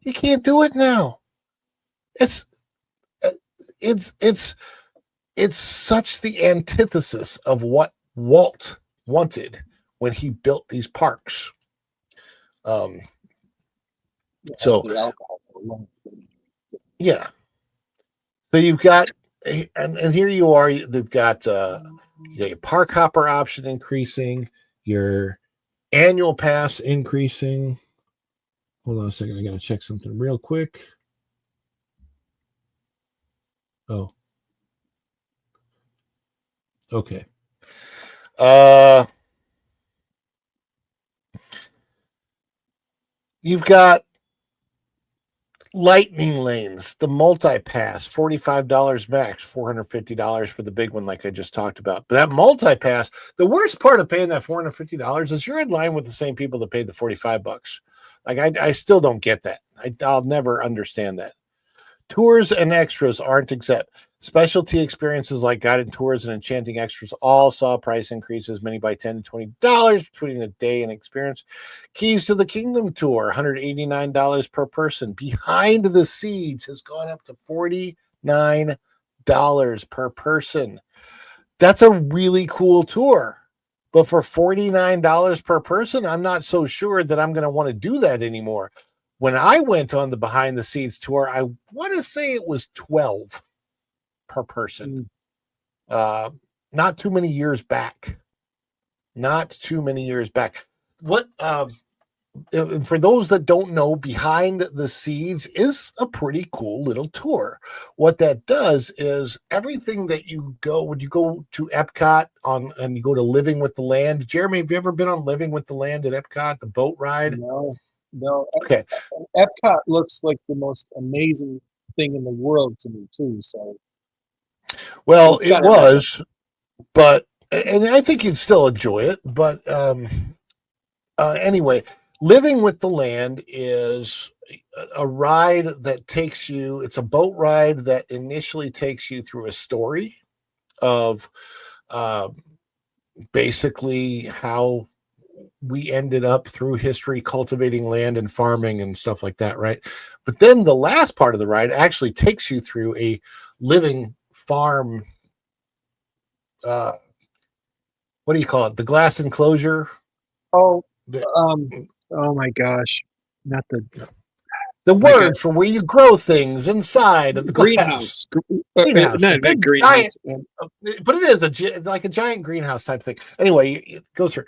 You can't do it now. It's such the antithesis of what Walt wanted when he built these parks. Yeah. So you've got, and here you are. They've got your park hopper option increasing, your annual pass increasing. Hold on a second. I got to check something real quick. Oh, okay. You've got lightning lanes, the multi-pass, $45 max, $450 for the big one, like I just talked about. But that multi-pass, the worst part of paying that $450 is you're in line with the same people that paid the $45. Like I still don't get that. I'll never understand that. Tours and extras aren't exempt. Specialty experiences like guided tours and enchanting extras all saw price increases, many by $10 to $20 between the day and experience. Keys to the Kingdom tour, $189 per person. Behind the Scenes has gone up to $49 per person. That's a really cool tour. But for $49 per person, I'm not so sure that I'm going to want to do that anymore. When I went on the behind the scenes tour, I want to say it was $12 per person. Not too many years back. not too many years back. What for those that don't know, Behind the Seeds is a pretty cool little tour. What that does is everything that you go when you go to Epcot and you go to Living with the Land. Jeremy, have you ever been on Living with the Land at Epcot, the boat ride? No. Okay. Epcot looks like the most amazing thing in the world to me too. So, Well, it was, but and I think you'd still enjoy it. But anyway, Living with the Land is a ride that takes you. It's a boat ride that initially takes you through a story of basically how we ended up through history cultivating land and farming and stuff like that, right? But then the last part of the ride actually takes you through a living farm. What do you call it? The glass enclosure. Oh my gosh, not the word for where you grow things inside of the greenhouse. Greenhouse. No, not greenhouse. But it is like a giant greenhouse type thing. Anyway, it goes through.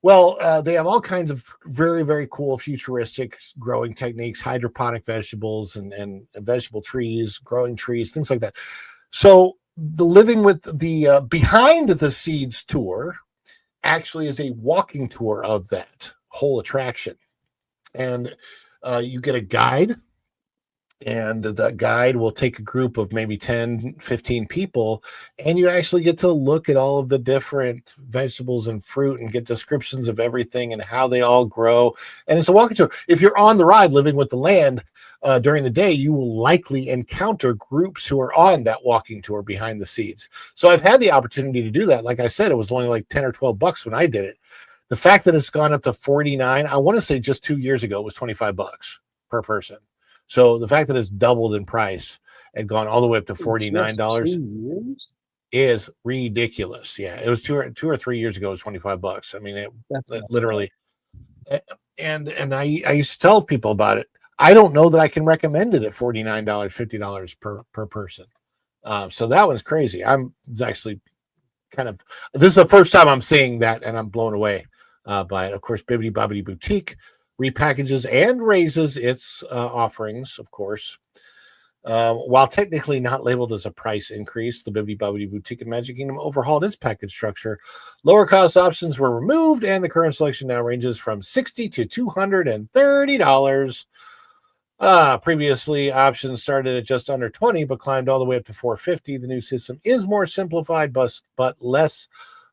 Well, they have all kinds of very, very cool futuristic growing techniques, hydroponic vegetables and vegetable trees, growing trees, things like that. So the Living with the Behind the Seeds tour actually is a walking tour of that whole attraction. And you get a guide, and the guide will take a group of maybe 10, 15 people, and you actually get to look at all of the different vegetables and fruit and get descriptions of everything and how they all grow. And it's a walking tour. If you're on the ride Living with the Land during the day, you will likely encounter groups who are on that walking tour Behind the Seeds. So I've had the opportunity to do that. Like I said, it was only like 10 or 12 bucks when I did it. The fact that it's gone up to 49, I want to say just 2 years ago, it was 25 bucks per person. So the fact that it's doubled in price and gone all the way up to $49 is ridiculous. Yeah, it was 2 or 3 years ago. It was 25 bucks. I mean, it literally. And I used to tell people about it. I don't know that I can recommend it at $49, $50 per person. So that was crazy. I'm actually this is the first time I'm seeing that, and I'm blown away by it. Of course, Bibbidi Bobbidi Boutique repackages and raises its offerings, of course. While technically not labeled as a price increase, the Bibbidi Bobbidi Boutique in Magic Kingdom overhauled its package structure. Lower cost options were removed, and the current selection now ranges from $60 to $230. Previously, options started at just under $20, but climbed all the way up to $450. The new system is more simplified, but less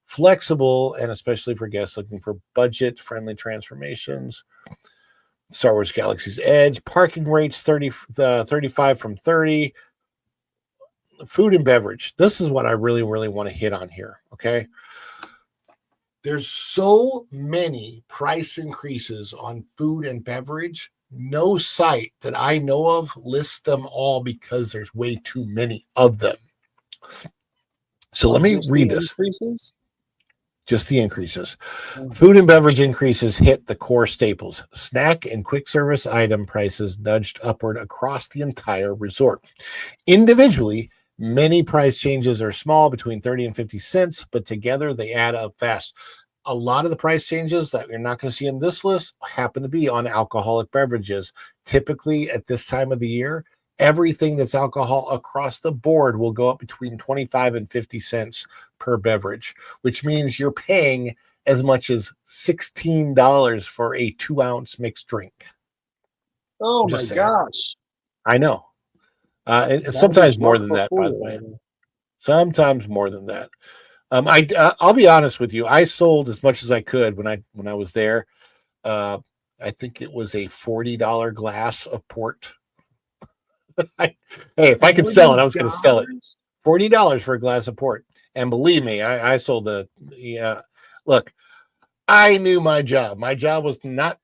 flexible, and especially for guests looking for budget-friendly transformations. Star Wars Galaxy's Edge, parking rates 35 from 30. Food and beverage. This is what I really, really want to hit on here, okay? There's so many price increases on food and beverage. No site that I know of lists them all because there's way too many of them. So let me read this. Increases? Just the increases. Food and beverage increases hit the core staples. Snack and quick service item prices nudged upward across the entire resort. Individually, many price changes are small, between 30 and 50 cents, but together they add up fast. A lot of the price changes that you're not going to see in this list happen to be on alcoholic beverages. Typically, at this time of the year, everything that's alcohol across the board will go up between 25 and 50 cents per beverage, which means you're paying as much as $16 for a 2-ounce mixed drink. Oh my gosh. I know. And sometimes more than that, by the way. Sometimes more than that. I'll be honest with you. I sold as much as I could when I was there. I think it was a $40 glass of port. Hey, if I could sell it, I was going to sell it. $40 for a glass of port. And believe me, I sold look, I knew my job. My job was not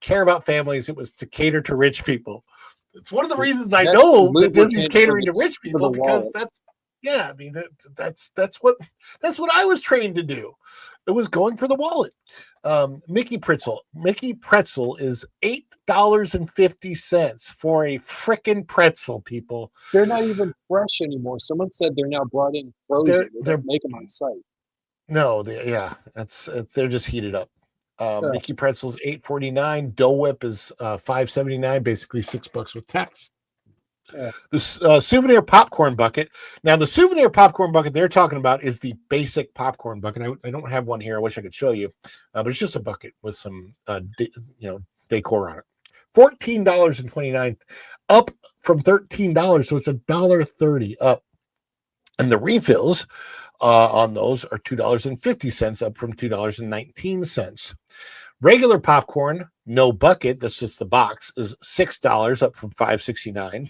care about families. It was to cater to rich people. It's one of the reasons I know that Disney's catering to rich people, because that's what I was trained to do. It was going for the wallet. Mickey Pretzel is $8.50 for a frickin' pretzel, people. They're not even fresh anymore. Someone said they're now brought in frozen. They make them on site. No, they're just heated up. Mickey pretzels $8.49. Dole Whip is $5.79, basically $6 with tax. The souvenir popcorn bucket. Now, the souvenir popcorn bucket they're talking about is the basic popcorn bucket. I don't have one here. I wish I could show you, but it's just a bucket with some decor on it. $14.29, up from $13, so it's $1.30 up. And the refills on those are $2.50, up from $2.19. Regular popcorn, no bucket, that's just the box, is $6, up from $5.69.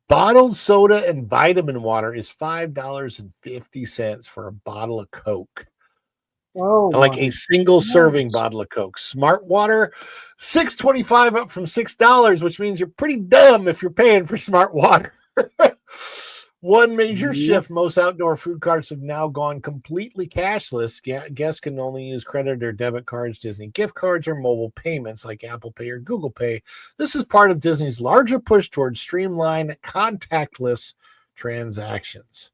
Bottled soda and vitamin water is $5.50 for a bottle of Coke. Oh, like a single serving bottle of Coke. Smart water, $6.25, up from $6, which means you're pretty dumb if you're paying for smart water. One major shift: most outdoor food carts have now gone completely cashless. Guests can only use credit or debit cards, Disney gift cards, or mobile payments like Apple Pay or Google Pay. This is part of Disney's larger push towards streamlined, contactless transactions.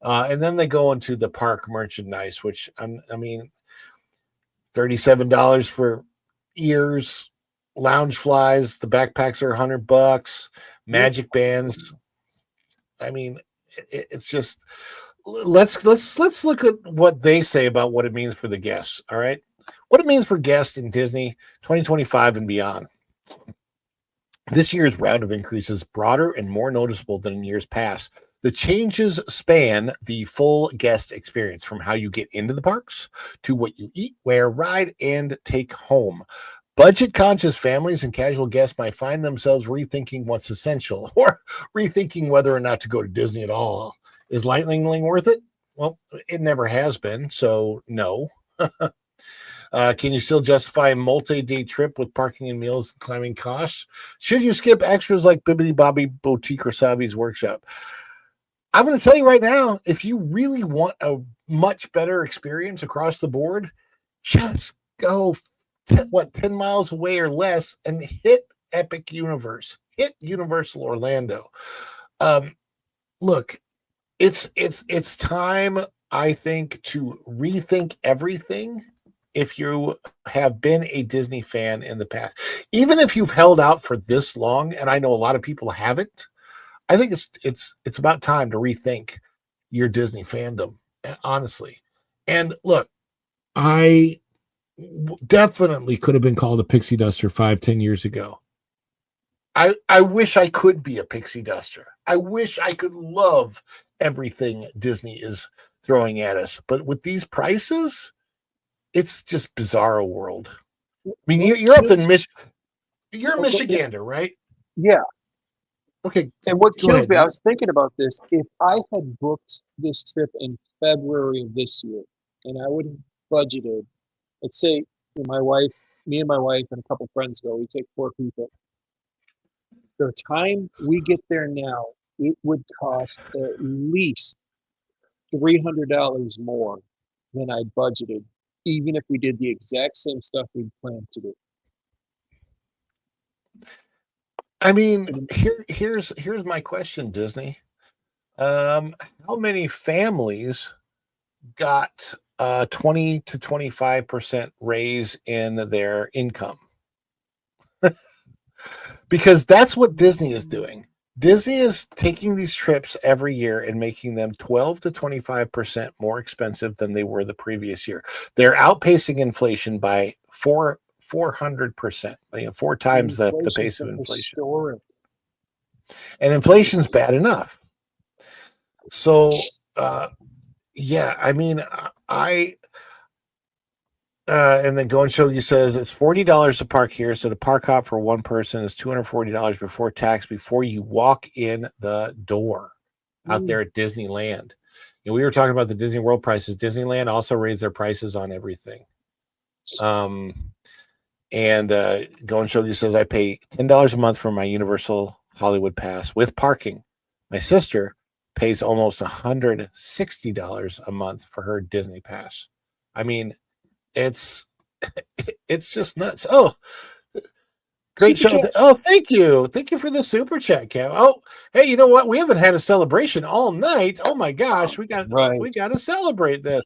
And then they go into the park merchandise, which I mean, $37 for ears, lounge flies. The backpacks are $100. Magic bands. I mean, it's just let's look at what they say about what it means for the guests. All right, what it means for guests in Disney 2025 and beyond. This year's round of increases broader and more noticeable than in years past. The changes span the full guest experience, from how you get into the parks to what you eat, wear, ride, and take home. Budget-conscious families and casual guests might find themselves rethinking what's essential, or rethinking whether or not to go to Disney at all. Is Lightning Lane worth it? Well, it never has been, so no. Can you still justify a multi-day trip with parking and meals and climbing costs? Should you skip extras like Bibbidi Bobby Boutique or Sabi's Workshop? I'm going to tell you right now, if you really want a much better experience across the board, just go 10 miles away or less and hit Epic Universe, hit Universal Orlando. Look, it's time, I think, to rethink everything. If you have been a Disney fan in the past, even if you've held out for this long, and I know a lot of people haven't, I think it's about time to rethink your Disney fandom, honestly. And look, I definitely could have been called a pixie duster 5-10 years ago. I wish I could be a pixie duster. I wish I could love everything Disney is throwing at us. But with these prices, it's just bizarro world. I mean, you're up in Michigan. You're a Michigander, right? Yeah. Okay. And what kills me, I was thinking about this. If I had booked this trip in February of this year, and I would have budgeted, let's say me and my wife and a couple friends go, we take 4 people. The time we get there now, it would cost at least $300 more than I budgeted, even if we did the exact same stuff we planned to do. I mean, here's my question, Disney. How many families got 20 to 25% raise in their income? Because that's what Disney is doing. Disney is taking these trips every year and making them 12 to 25% more expensive than they were the previous year. They're outpacing inflation by 400%, 4 times the pace of inflation. Historic. And inflation's bad enough. So, yeah, I mean, and then Go and Show You says it's $40 to park here. So the park hop for one person is $240 before tax, before you walk in the door out there at Disneyland. You know, we were talking about the Disney World prices. Disneyland also raised their prices on everything. And Go and Show You says I pay $10 a month for my Universal Hollywood pass with parking. My sister pays almost $160 a month for her Disney pass. I mean, it's just nuts. Oh, great show. Oh, thank you for the super chat, Cam. Oh, hey, you know what? We haven't had a celebration all night. Oh my gosh, we got to celebrate this.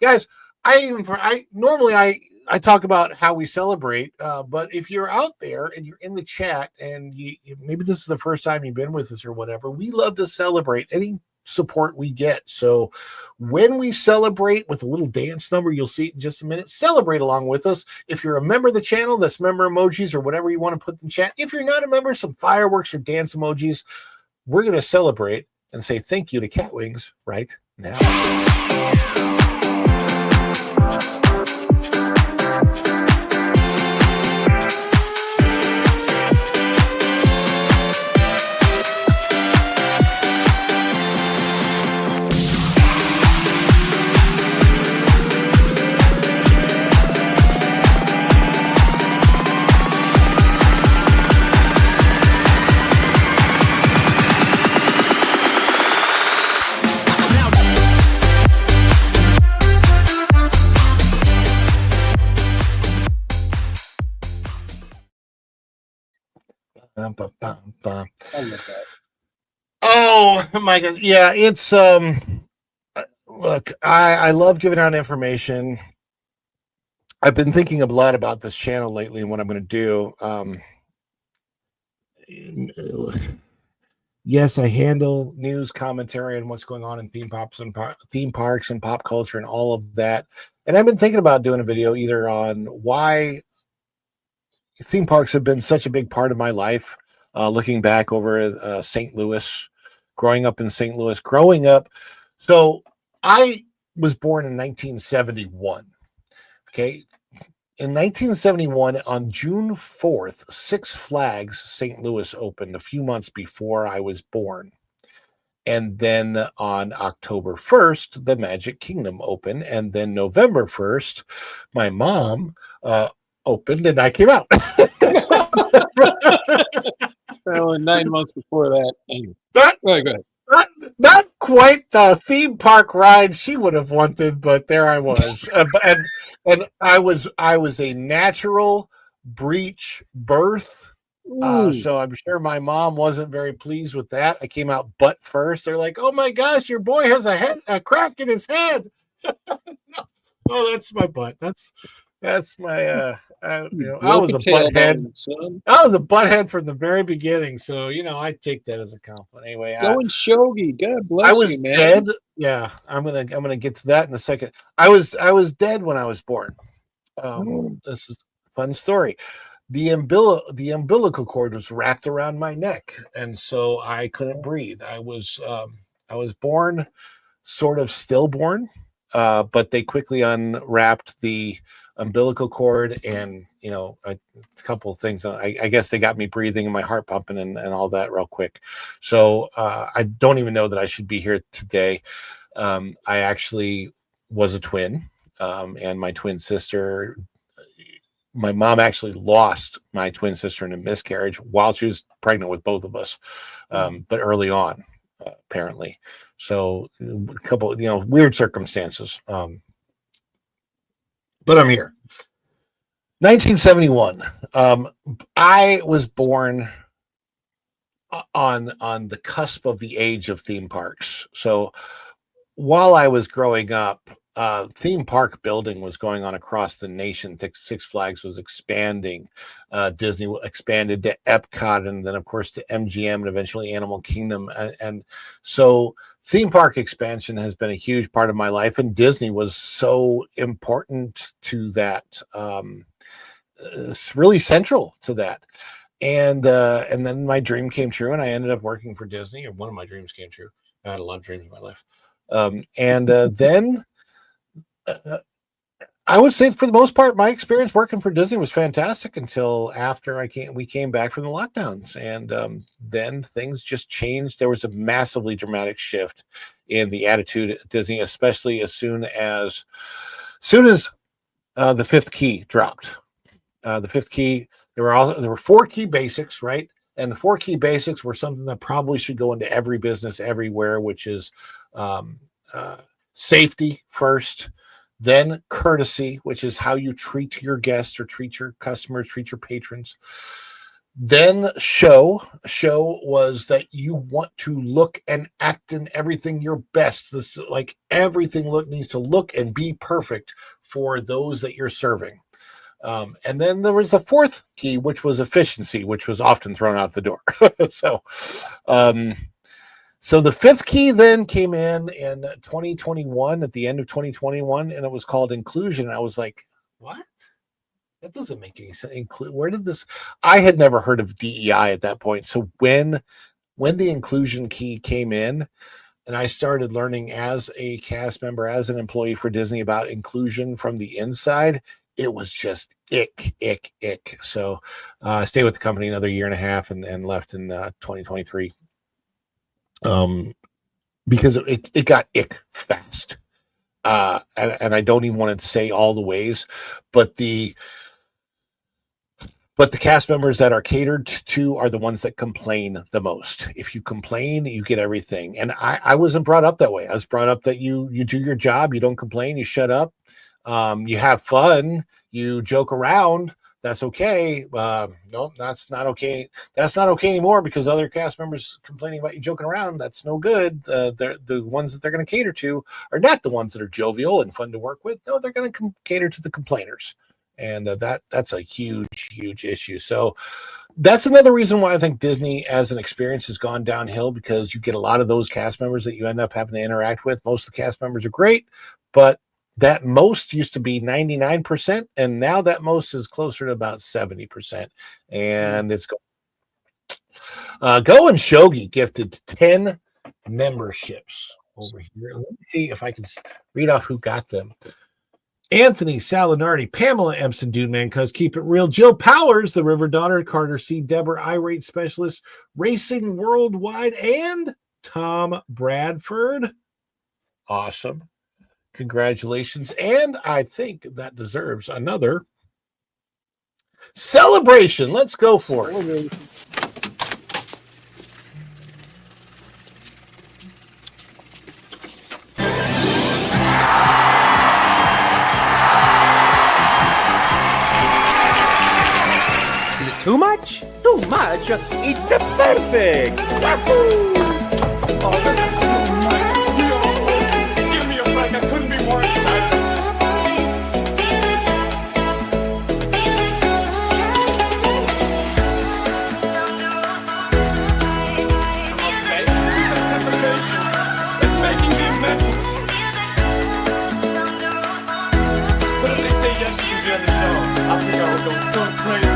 guys. I normally I talk about how we celebrate, but if you're out there and you're in the chat and maybe this is the first time you've been with us or whatever, we love to celebrate any support we get. So when we celebrate with a little dance number, you'll see it in just a minute. Celebrate along with us. If you're a member of the channel, that's member emojis or whatever you want to put in chat. If you're not a member, some fireworks or dance emojis. We're going to celebrate and say thank you to Cat Wings right now. I love that. Oh my God. Yeah, it's look, I love giving out information. I've been thinking a lot about this channel lately and what I'm going to do. Yes, I handle news commentary and what's going on in theme parks and pop culture and all of that. And I've been thinking about doing a video either on why theme parks have been such a big part of my life, looking back over St. Louis, growing up in St. Louis, So I was born in 1971. Okay. In 1971, on June 4th, Six Flags St. Louis opened a few months before I was born. And then on October 1st, the Magic Kingdom opened. And then November 1st, my mom opened and I came out. Well, 9 months before that. Anyway. Go ahead. Not quite the theme park ride she would have wanted, but there I was. And I was a natural breech birth. So I'm sure my mom wasn't very pleased with that. I came out butt first. They're like, "Oh my gosh, your boy has a crack in his head." Oh, that's my butt. That's my I was a butthead. I was a butthead from the very beginning, so I take that as a compliment. Anyway, going shogi. God bless you, man. Dead. Yeah, I'm gonna get to that in a second. I was dead when I was born. This is a fun story. The umbilical cord was wrapped around my neck, and so I couldn't breathe. I was born sort of stillborn, but they quickly unwrapped the umbilical cord and a couple of things. I guess they got me breathing and my heart pumping and all that real quick. So I don't even know that I should be here today. I actually was a twin, and my twin sister, my mom actually lost my twin sister in a miscarriage while she was pregnant with both of us, but early on, apparently. So a couple weird circumstances. But I'm here. 1971. I was born on the cusp of the age of theme parks. So while I was growing up, theme park building was going on across the nation. Six Flags was expanding. Disney expanded to Epcot, and then of course to MGM, and eventually Animal Kingdom. And so theme park expansion has been a huge part of my life, and Disney was so important to that. It's really central to that. And then my dream came true, and I ended up working for Disney, or one of my dreams came true. I had a lot of dreams in my life. Then I would say for the most part, my experience working for Disney was fantastic until after we came back from the lockdowns. And then things just changed. There was a massively dramatic shift in the attitude at Disney, especially as soon as the fifth key dropped. The fifth key, there were 4 key basics, right? And the 4 key basics were something that probably should go into every business everywhere, which is safety first, then courtesy, which is how you treat your guests or treat your customers, treat your patrons. Then show was that you want to look and act in everything your best. This like everything needs to look and be perfect for those that you're serving. And then there was the fourth key, which was efficiency, which was often thrown out the door. So the fifth key then came in 2021, at the end of 2021, and it was called inclusion. And I was like, what? That doesn't make any sense. Where did this? I had never heard of DEI at that point. So when the inclusion key came in, and I started learning as a cast member, as an employee for Disney about inclusion from the inside, it was just ick. So I stayed with the company another year and a half and left in 2023. Because it got ick fast. And I don't even want to say all the ways, but the cast members that are catered to are the ones that complain the most. If you complain, you get everything. And I wasn't brought up that way. I was brought up that you do your job, you don't complain, you shut up, you have fun, you joke around. That's okay. No, that's not okay. That's not okay anymore because other cast members complaining about you joking around. That's no good. The ones that they're going to cater to are not the ones that are jovial and fun to work with. No, they're going to cater to the complainers. And that's a huge issue. So that's another reason why I think Disney as an experience has gone downhill, because you get a lot of those cast members that you end up having to interact with. Most of the cast members are great, but that most used to be 99%, and now that most is closer to about 70%. And it's Go and Shogi gifted 10 memberships over here. Let me see if I can read off who got them. Anthony Salinardi, Pamela Empson, Dude Man Cuz, Keep It Real, Jill Powers, the River Daughter, Carter C. Deborah, Irate Specialist, Racing Worldwide, and Tom Bradford. Awesome. Congratulations. And I think that deserves another celebration. Let's go for it. Too much? Too much? It's a perfect! Wahoo! Oh, this is too much. Give me a break. I couldn't be more excited. Okay, this anticipation is making me mental. But if they say yes, you can be on the show. I think I would go so crazy.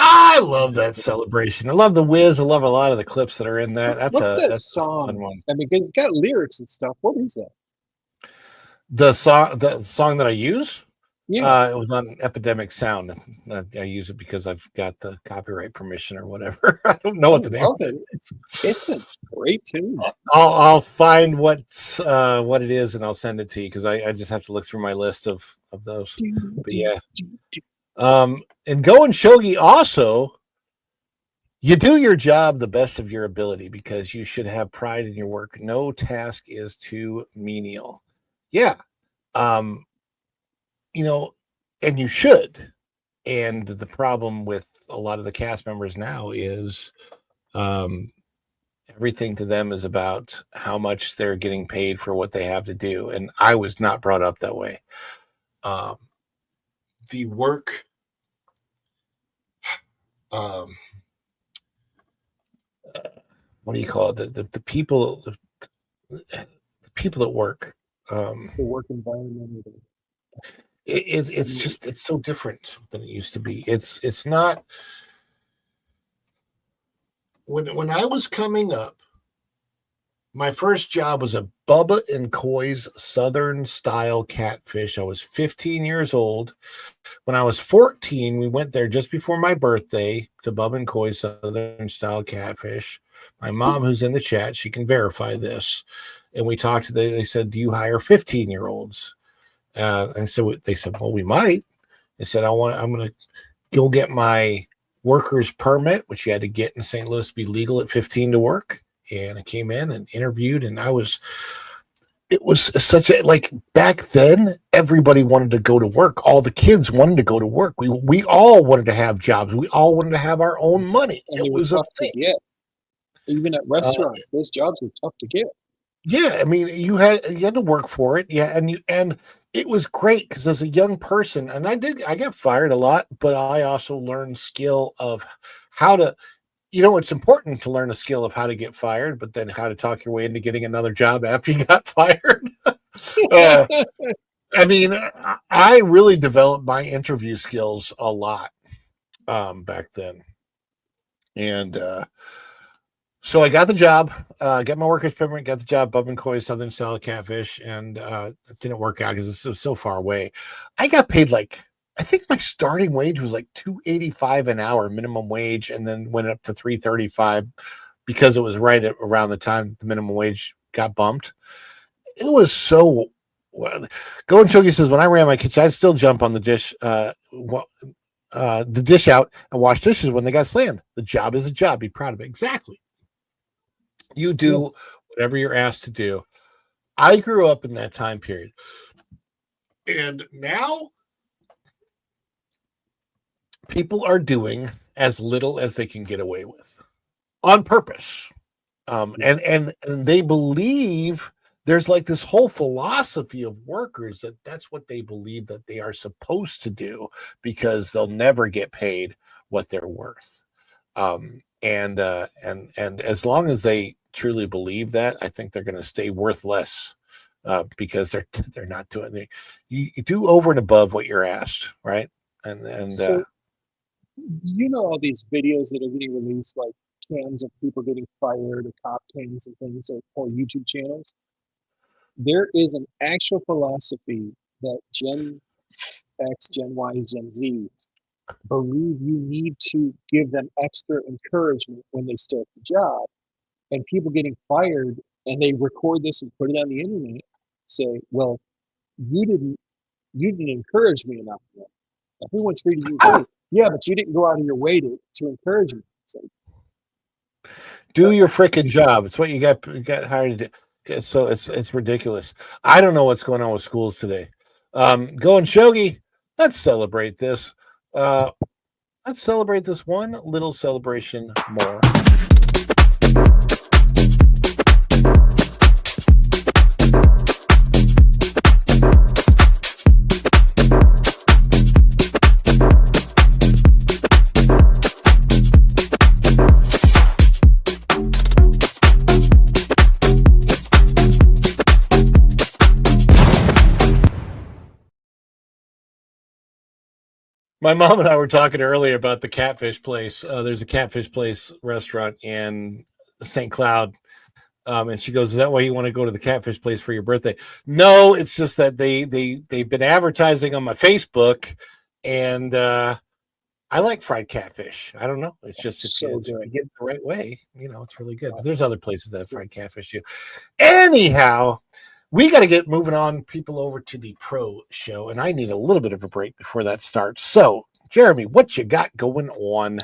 I love that celebration. I love the whiz. I love a lot of the clips that are in that. That's that that's song? a fun one. I mean, because it's got lyrics and stuff. What is that? The song that I use, Yeah. it was on Epidemic Sound. I use it because I've got the copyright permission or whatever. I don't know what the name of it is. It's a great tune. I'll find what it is and I'll send it to you, because I just have to look through my list of those. But yeah. And Go and Shogi also, you do your job the best of your ability because you should have pride in your work. No task is too menial. Yeah. And you should. And the problem with a lot of the cast members now is everything to them is about how much they're getting paid for what they have to do. And I was not brought up that way. The work um, what do you call it? The people, the people at work. The work environment. It's just it's so different than it used to be. It's not when I was coming up. My first job was a Bubba and Koi's Southern style catfish. I was 15 years old. When I was 14, we went there just before my birthday to Bubba and Koi's Southern style catfish. My mom, who's in the chat, she can verify this. And we talked to they said, "Do you hire 15-year-olds?" And so they said, "Well, we might." They said, I'm going to go get my worker's permit, which you had to get in St. Louis to be legal at 15 to work. And I came in and interviewed, and it was such a, like, back then, everybody wanted to go to work. All the kids wanted to go to work. We all wanted to have jobs. We all wanted to have our own money. And it was a tough to get. Even at restaurants, those jobs were tough to get. Yeah, I mean, you had to work for it. Yeah, and it was great because as a young person, and I got fired a lot, but I also learned skill of how to, it's important to learn a skill of how to get fired, but then how to talk your way into getting another job after you got fired. I mean, I really developed my interview skills a lot back then. And so I got the job, got my worker's permit, got the job, Bub and Koi Southern Style Catfish, and it didn't work out because it was so far away. I got paid I think my starting wage was like $2.85 an hour minimum wage, and then went up to $3.35 because it was right around the time the minimum wage got bumped. It was so. Going Chogi says, when I ran my kitchen, I'd still jump on the dish, the dish out and wash dishes when they got slammed. The job is a job. Be proud of it. Exactly. You do whatever you're asked to do. I grew up in that time period, and now people are doing as little as they can get away with on purpose. And they believe there's like this whole philosophy of workers that's what they believe that they are supposed to do because they'll never get paid what they're worth. And as long as they truly believe that, I think they're going to stay worth less because they're not doing you do over and above what you're asked, right? And so, all these videos that are getting released, like cans of people getting fired, or cop cans and things, or YouTube channels. There is an actual philosophy that Gen X, Gen Y, Gen Z believe you need to give them extra encouragement when they start the job. And people getting fired, and they record this and put it on the internet, say, "Well, you didn't encourage me enough. Everyone treated you great. Yeah, but you didn't go out of your way to encourage me." Do your freaking job. It's what you got hired to do. So it's ridiculous. I don't know what's going on with schools today. Going Shogi, let's celebrate this. Let's celebrate this one little celebration more. My mom and I were talking earlier about the catfish place. There's a catfish place restaurant in St. Cloud. And she goes, "Is that why you want to go to the catfish place for your birthday?" No, it's just that they've been advertising on my Facebook, and I like fried catfish. I don't know. It's just if you get it the right way, it's really good. But there's other places that have fried catfish too. Anyhow, we got to get moving on, people, over to the pro show, and I need a little bit of a break before that starts. So, Jeremy, what you got going on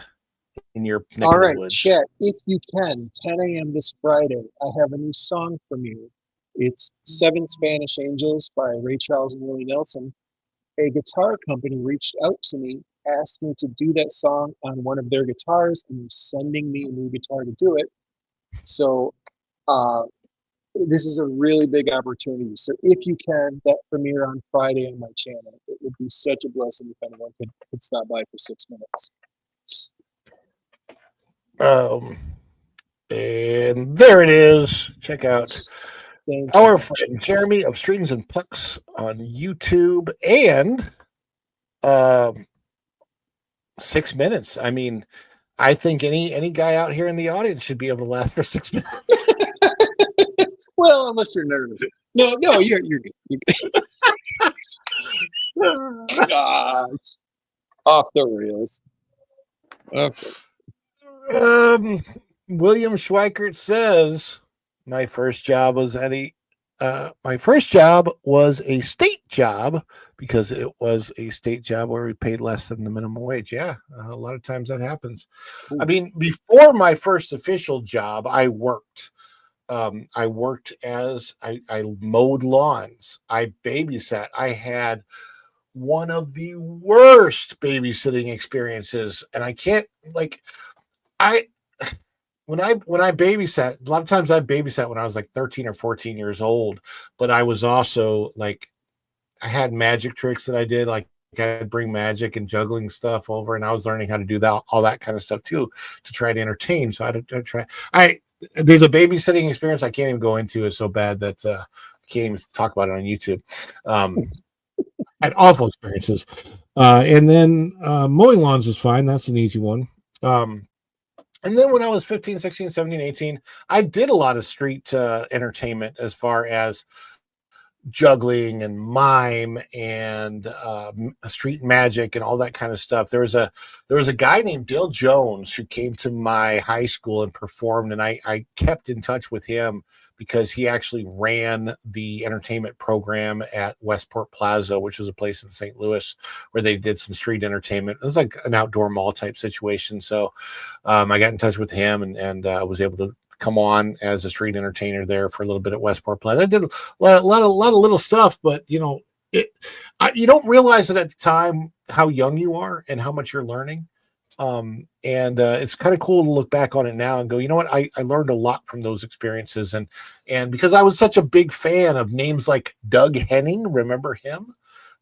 in your neck All of the right, woods? chat. If you can, 10 a.m. this Friday, I have a new song from you. It's 7 Spanish Angels by Ray Charles and Willie Nelson. A guitar company reached out to me, asked me to do that song on one of their guitars, and they're sending me a new guitar to do it. So, this is a really big opportunity. So if you can, that premiere on Friday on my channel. It would be such a blessing if anyone could stop by for 6 minutes. And there it is. Check out Thank our you. friend Jeremy of Streams and Pucks on YouTube and 6 minutes. I mean, I think any guy out here in the audience should be able to last for 6 minutes. Well, unless you're nervous. No, you're good. You're good. Gosh. Off the rails. William Schweikert says, my first job was a state job because it was a state job where we paid less than the minimum wage. Yeah, a lot of times that happens. Ooh. I mean, before my first official job, I worked. I worked as I mowed lawns. I babysat. I had one of the worst babysitting experiences, and I can't when I babysat, a lot of times I babysat when I was like 13 or 14 years old, but I was also like, I had magic tricks that I did, like I'd bring magic and juggling stuff over, and I was learning how to do that, all that kind of stuff too, to try to entertain. So there's a babysitting experience I can't even go into. It's so bad that I can't even talk about it on YouTube. I had awful experiences. And then mowing lawns was fine. That's an easy one. And then when I was 15, 16, 17, 18, I did a lot of street entertainment as far as juggling and mime and street magic and all that kind of stuff. There was a guy named Bill Jones who came to my high school and performed, and I kept in touch with him because he actually ran the entertainment program at Westport Plaza, which was a place in St. Louis where they did some street entertainment. It was like an outdoor mall type situation. So I got in touch with him and was able to come on as a street entertainer there for a little bit at Westport Plaza. I did a lot of little stuff, but you know, you don't realize it at the time how young you are and how much you're learning. It's kind of cool to look back on it now and go, you know what, I learned a lot from those experiences. And because I was such a big fan of names like Doug Henning, remember him?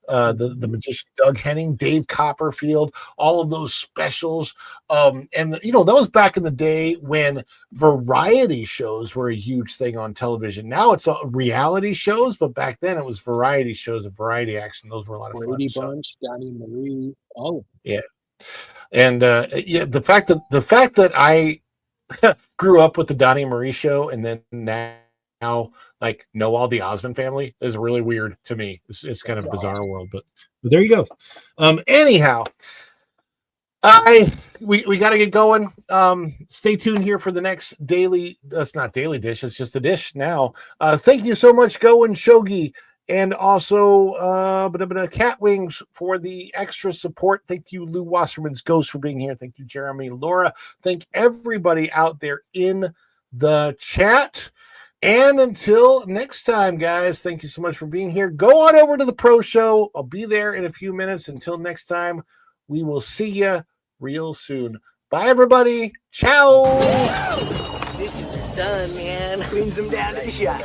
The magician Doug Henning, Dave Copperfield, all of those specials. And you know, that was back in the day when variety shows were a huge thing on television. Now it's reality shows, but back then it was variety shows and variety acts, and those were a lot of fun. Brady Bunch, Donnie Marie, all of them. Yeah. And the fact that I grew up with the Donnie Marie show and then now like know all the Osmond family is really weird to me. It's kind of a bizarre world, but there you go. Anyhow, we got to get going. Stay tuned here for the next daily. That's not daily dish. It's just the dish now. Thank you so much, Go and Shogi. And also, Cat Wings for the extra support. Thank you, Lou Wasserman's Ghost, for being here. Thank you, Jeremy, Laura. Thank everybody out there in the chat. And until next time, guys, thank you so much for being here. Go on over to the Pro Show. I'll be there in a few minutes. Until next time, we will see you real soon. Bye, everybody. Ciao. Dishes are done, man. Cleans them down to the shop.